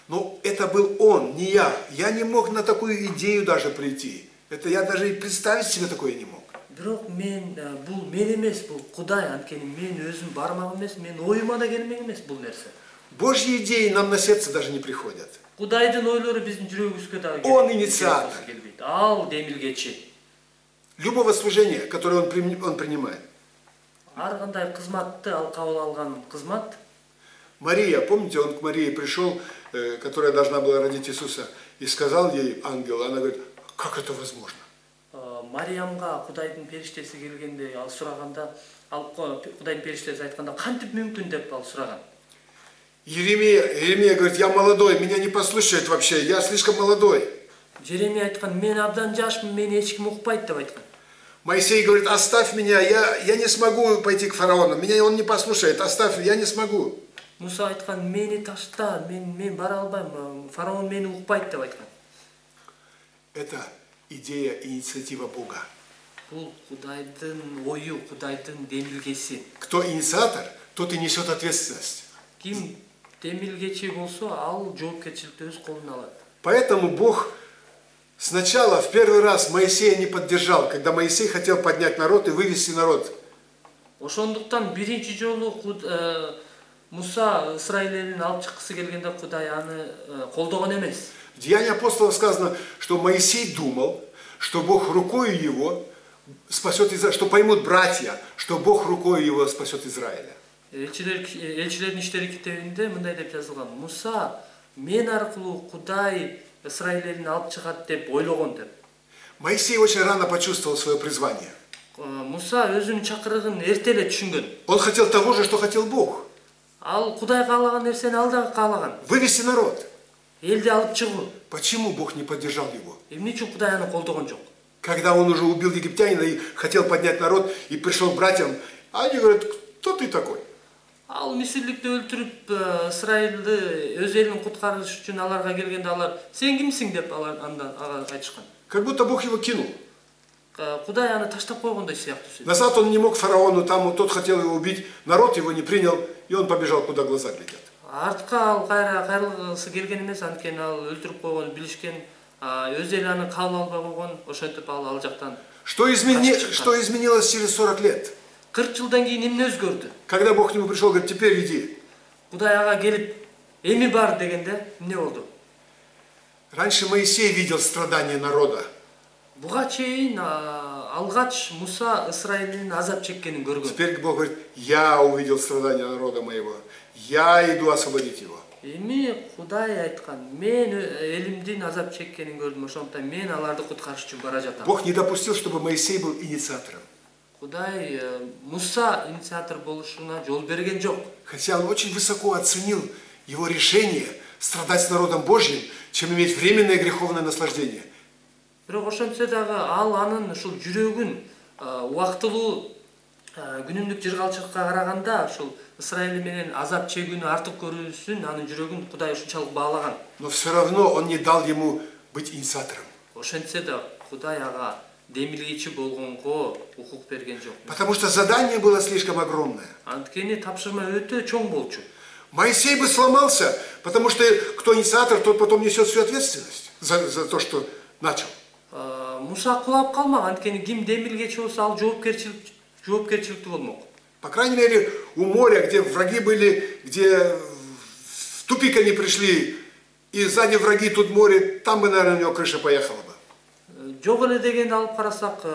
Но это был Он, не я. Я не мог на такую идею даже прийти. Это я даже и представить себе такое не мог. Бирок мен бул мен эмес, бул Кудай, анткени мен өзүм бармак эмес, мен оюма да келмек эмес бул нерсе. Божьи идеи нам на сердце даже не приходят. Кудайдын ойлору биздин жүрөгүбүзгө дагы келбейт. Он инициатор. Ал демилгечи. Любого служения, которое Он принимает. Ар кандай кызматты ал кабыл алган кызмат. Мария, помните, он к Марии пришел, которая должна была родить Иисуса, и сказал ей ангел, она говорит, как это возможно? Мариямга Кудайдын периштеси келгенде ал сураганда, ал Кудайдын периштеси айтканда кантип мүмкүн деп ал сураган. Иеремия говорит, я молодой, меня не послушают вообще, я слишком молодой. Жеремия айткан, мен абдан жашмын, мени эч ким укпайт деп айткан. Моисей говорит, оставь меня, я не смогу пойти к фараону, меня он не послушает, оставь, я не смогу. Муса айткан, мени ташта, мен бара албайм, фараон мени укпайт деп айткан. Это идея, инициатива Бога. Бул Кудайдын ою, Кудайдын демилгеси. Кто инициатор, тот и несет ответственность. Ким демилгечи болсо, ал жоопкерчиликти өз колуна алат. Поэтому Бог сначала, в первый раз, Моисея не поддержал, когда Моисей хотел поднять народ и вывести народ. Ошондуктан биринчи жолу Муса Исраиль элин алып чыккысы келгенде Кудай аны колдогон эмес. В Деянии апостолов сказано, что Моисей думал, что Бог рукой его спасет Израиль, что поймут братья, что Бог рукой его спасет Израиля. Элчилердин иштери китебинде мындай деп жазылган. Муса мен аркылуу Кудай Исраиль элин алып чыгат деп ойлогон деп. Моисей очень рано почувствовал свое призвание. Муса өзүнүн чакырыгын эрте эле түшүнгөн. Он хотел того же, что хотел Бог. Ал Кудай каалаган нерсени ал дагы каалаган. Вывести народ. Элди алып чыгуу. Почему Бог не поддержал его? Эмне үчүн Кудай аны колдогон жок? Когда он уже убил египтянина и хотел поднять народ, и пришел к братьям, они говорят, кто ты такой? Ал мисирликти өлтүрүп, Исраилди өз элин куткарыш үчүн аларга келгенде алар сен кимсиң деп алар андан ага айтышкан. Как будто Бог его кинул. Кудай аны таштап койгондой сыяктуу. Назад он не мог фараону, там тот хотел его убить, народ его не принял, и он побежал, куда глаза глядят. Артка ал кайрылгысы келген эмес, анткени ал өлтүрүп койгонун билишкен, өз эли аны кабыл албай койгон, ошентип ал жактан. Что изменилось через 40 лет? 40 жылдан кийин эмне өзгөрдү? Когда Бог к нему пришел, говорит, теперь иди. Кудай ага келип, эми бар дегенде эмне болду? Раньше Моисей видел страдания народа. Буга чейин алгач Муса Исраилдин азап чеккенин көргөн. Теперь Бог говорит, я увидел страдания народа моего, я иду освободить его. Эми Кудай айткан, мен элимдин азап чеккенин көрдүм, ошондуктан мен аларды куткарыш үчүн бара жатам. Бог не допустил, чтобы Моисей был инициатором. Кудай Муса инициатор болушуна жол берген жок. Хотя он очень высоко оценил его решение страдать с народом Божьим, чем иметь временное греховное наслаждение. Бирок ошентсе дагы ал анын ушул жүрөгүн убактылуу күнүмдүк жыргалчылыкка караганда ушул Исраиль менен азап чегүүнү артык көрүүсүн анын жүрөгүн Кудай ушунчалык баалаган. Но все равно он не дал ему быть инициатором. Ошентсе да Кудай ага демилгечи болгонго укук берген жок. Потому что задание было слишком огромное. Анткени тапшырма өтө чоң болчу. Моисей бы сломался, потому что кто инициатор, тот потом несет всю ответственность за то, что начал. Муса кулап калмак, анткени ким демилгечи болсо ал жоопкерчиликтүү болмок. По крайней мере, у моря, где враги были, где в тупик они пришли, и сзади враги, тут море, там бы, наверное, у него крыша поехала бы. Жок эле дегенди алып карасак,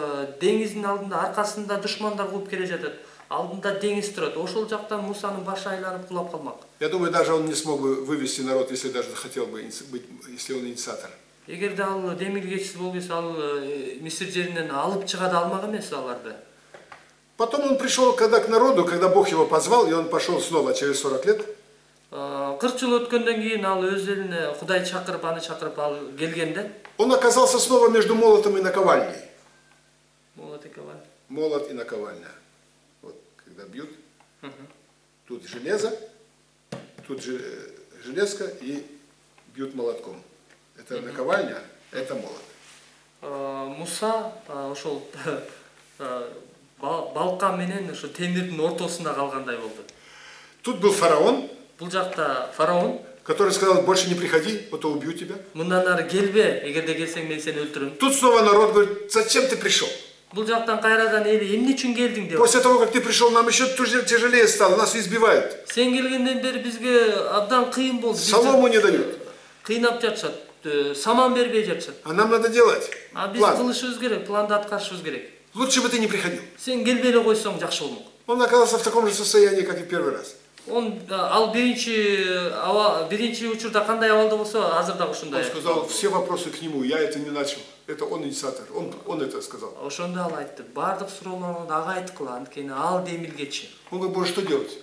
деңиздин алдында аркасында душмандар кууп келе жатат. Алдында деңиз турат. Ошол жактан Мусанын башы айланып кулап калмак. Я думаю, даже он не смог бы вывести народ, если даже хотел бы быть, если он инициатор. Эгерде ал демилгечиси болбосо, ал Мисир жеринен алып чыга да алмак эмес аларды. Потом он пришел к народу, когда Бог его позвал, и он пошел снова через 40 лет. 40 жыл өткөндөн кийин ал өз элине Кудай чакырып, аны чакырып ал келгенде, Он оказался снова между молотом и наковальней. Молот и наковальня. Вот, когда бьют, тут железо, тут железка и бьют молотком. Это наковальня, это молот. Муса ошол балкан менен ошо темирдин ортосунда калгандай болду. Тут был фараон. Бул жакта фараон, который сказал, больше не приходи, а то убью тебя. Мындан ары келбе, эгерде келсең мен сени өлтүрөм. Тут снова народ говорит, зачем ты пришел? Бул жактан кайрадан эли эмне үчүн келдиң деп. После того, как ты пришел, нам еще тяжелее стало, нас избивают. Сен келгенден бери бизге абдан кыйын болду. Солому не дают. Кыйнап жатышат, саман бербей жатышат. А нам надо делать. А биз кылышыбыз керек, планды аткарышыбыз керек. Лучше бы ты не приходил. Сен келбей эле койсоң жакшы болмок. Он оказался в таком же состоянии, как и первый раз. Он ал биринчи учурда кандай абалда болсо, азыр дагы ушундай. Он сказал, все вопросы к нему, я это не начал. Это он инициатор, он это сказал. Ошондо ал айтты, бардык суроолорду ага айткыла, анткени ал демилгечи. Он говорит, Боже, что делать?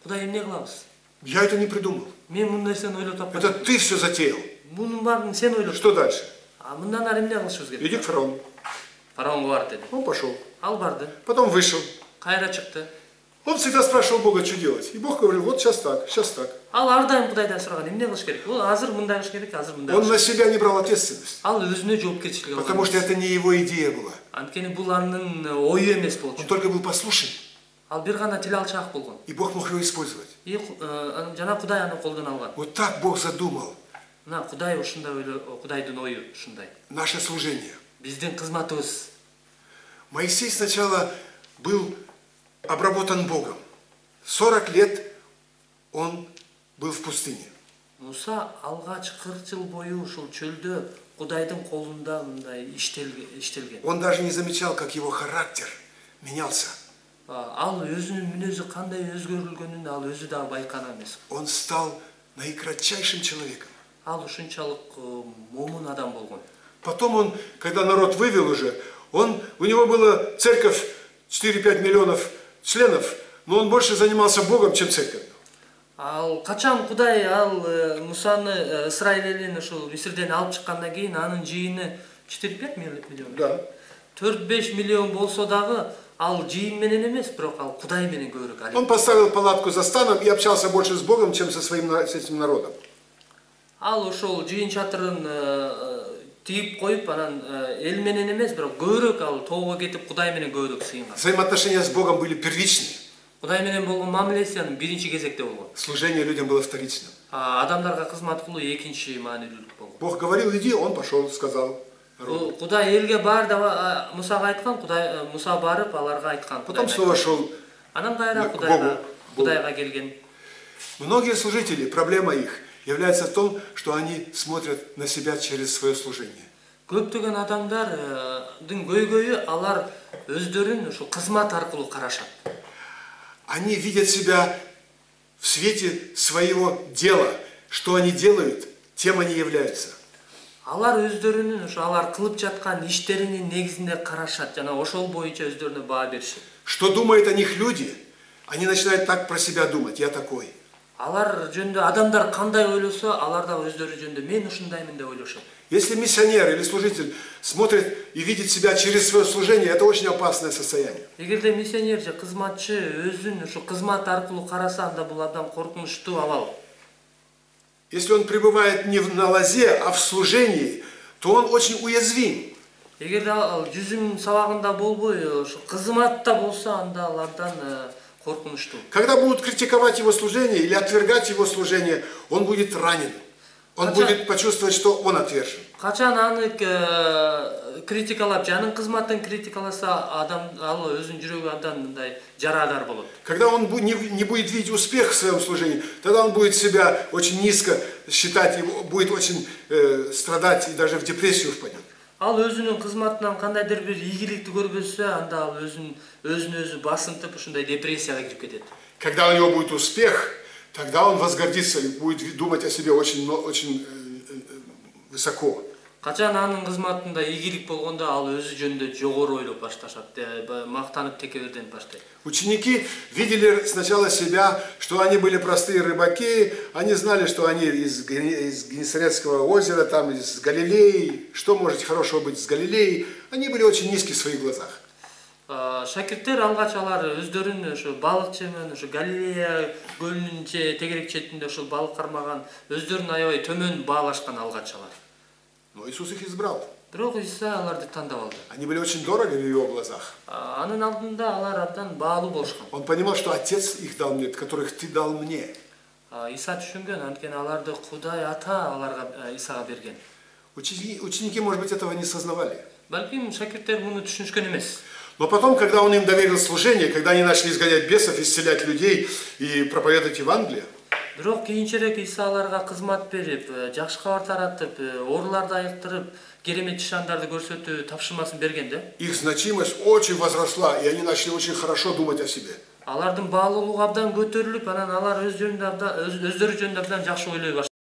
Кудай эмне кылабыз? Я это не придумал. Мен мындай нерсени ойлоп тапкам. Это ты все затеял. Мунун баарын сен ойлоп. Что дальше? Мындан ары эмне кылышыбыз керек? Иди к фараону. Фараонго бар деди. Он пошел. Ал барды. Потом вышел. Кайра чыкты. Он всегда спрашивал Бога, что делать. И Бог говорил, вот сейчас так, сейчас так. Ал ар дайым Кудайдан сураган, эмне кылыш керек? Бул азыр мындай кылыш керек, азыр мындай. Он на себя не брал ответственность. Ал өзүнө жоопкерчилик алган. Потому что это не его идея была. Анткени бул анын ою эмес болчу. Он только был послушен. Ал бир гана тил алчаак болгон. И Бог мог его использовать. Жана Кудай аны колдоно алган. Вот так Бог задумал. Мына Кудай ушундай Кудайдын ою ушундай. Наше служение. Биздин кызматыбыз. Моисей сначала был обработан Богом. 40 лет он был в пустыне. Муса алгач 40 жыл бою ушул чөлдө Кудайдын колунда мындай иштелген. Он даже не замечал, как его характер менялся. Ал өзүнүн мүнөзү кандай өзгөрүлгөнүн ал өзү да байкана эмес. Он стал наикратчайшим человеком. Ал ушунчалык момун адам болгон. Потом он, когда народ вывел уже, у него была церковь 4-5 миллионов членов, но он больше занимался Богом, чем церковью. Ал качан Кудай Мусаны Исраиль элин ушул Мисирден алып чыккандан кийин анын жыйыны 4-5 миллион. Да. 4-5 миллион болсо дагы ал жыйын менен эмес, бирок ал Кудай менен көбүрөөк. Он поставил палатку за станом и общался больше с Богом, чем с этим народом. Ал ошол жыйын чатырын тиіп коюп, анан эл менен эмес, бирок көбүрөөк ал тоого кетип Кудай менен көбүрөөк сыйынган. Взаимоотношения с Богом были первичны. Кудай менен болгон мамилеси анын биринчи кезекте болгон. Служение людям было вторичным. Адамдарга кызмат кылуу экинчи маанилүүлүк болгон. Бог говорил, иди, он пошел, сказал. Кудай элге бар да Мусага айткан, Кудай Муса барып аларга айткан. Потом снова шел Анан кайра Кудайга келген. Многие служители, проблема их является в том, что они смотрят на себя через свое служение. Көптөгөн адамдардын көйгөйү алар өздөрүн ушу кызмат аркылуу карашат. Они видят себя в свете своего дела. Что они делают, тем они являются. Алар өздөрүнүн ушу алар кылып жаткан иштеринин негизинде карашат жана ошол боюнча өздөрүнө баа беришет. Что думают о них люди, они начинают так про себя думать: я такой. Алар жөнүндө адамдар кандай ойлосо, алар да өздөрү жөнүндө мен ушундаймын деп ойлошот. Если миссионер или служитель смотрит и видит себя через свое служение, это очень опасное состояние. Эгерде миссионер же кызматчы өзүн ушу кызмат аркылуу караса, анда бул адам коркунучтуу абал. Если он пребывает не на лозе, а в служении, то он очень уязвим. Эгерде ал жүзүм сабагында болбой, ушу кызматта болсо, анда ал абдан коркунучтуу. Когда будут критиковать его служение или отвергать его служение, он будет ранен. Он будет почувствовать, что он отвержен. Качан аны критикалап, жанын кызматын критикаласа, адам ал өзүнүн жүрөгү абдан мындай жарадар болот. Когда он не будет видеть успех в своем служении, тогда он будет себя очень низко считать, и будет очень страдать и даже в депрессию впадет. Ал өзүнүн кызматынан кандайдыр бир ийгиликти көрбөсө, анда ал өзүн басынтып ушундай депрессияга кирип кетет. Когда у него будет успех, тогда он возгордится и будет думать о себе очень высоко. Качан анын кызматында ийгилик болгондо, ал өзү жөнүндө жогору ойлоп башташат, мактанып текеберденип баштайт. Ученики видели сначала себя, что они были простые рыбаки, они знали, что они из Генесарецкого озера, там из Галилеи, что может хорошего быть с Галилеей. Они были очень низки в своих глазах. Шакирттер алгач алар өздөрүн ошо балыкчымын, ошо Галилея көлүнүн тегерек четинде ошол балык кармаган, өздөрүн аябай төмөн баалашкан алгач алар. Но Иисус их избрал. Бирок Иса аларды тандап алды. Они были очень дороги в его глазах. Анын алдында алар абдан баалуу болушкан. Он понимал, что Отец их дал мне, которых ты дал мне. Иса түшүнгөн, анткени аларды Кудай Ата аларга Исага берген. Ученики, может быть, этого не сознавали. Балким шакирттер муну түшүнүшкөн эмес. Но потом, когда он им доверил служение, когда они начали изгонять бесов, исцелять людей и проповедовать Евангелие, Бирок кийинчерээк Иса аларга кызмат берип, жакшы кабар таратып, ооруларды айыктырып, керемет ишандарды көрсөтүү тапшырмасын бергенде, их значимость очень возросла, и они начали очень хорошо думать о себе. Алардын баалуулугу абдан көтөрүлүп, анан алар өздөрү жөнүндө абдан жакшы ойлой баштады.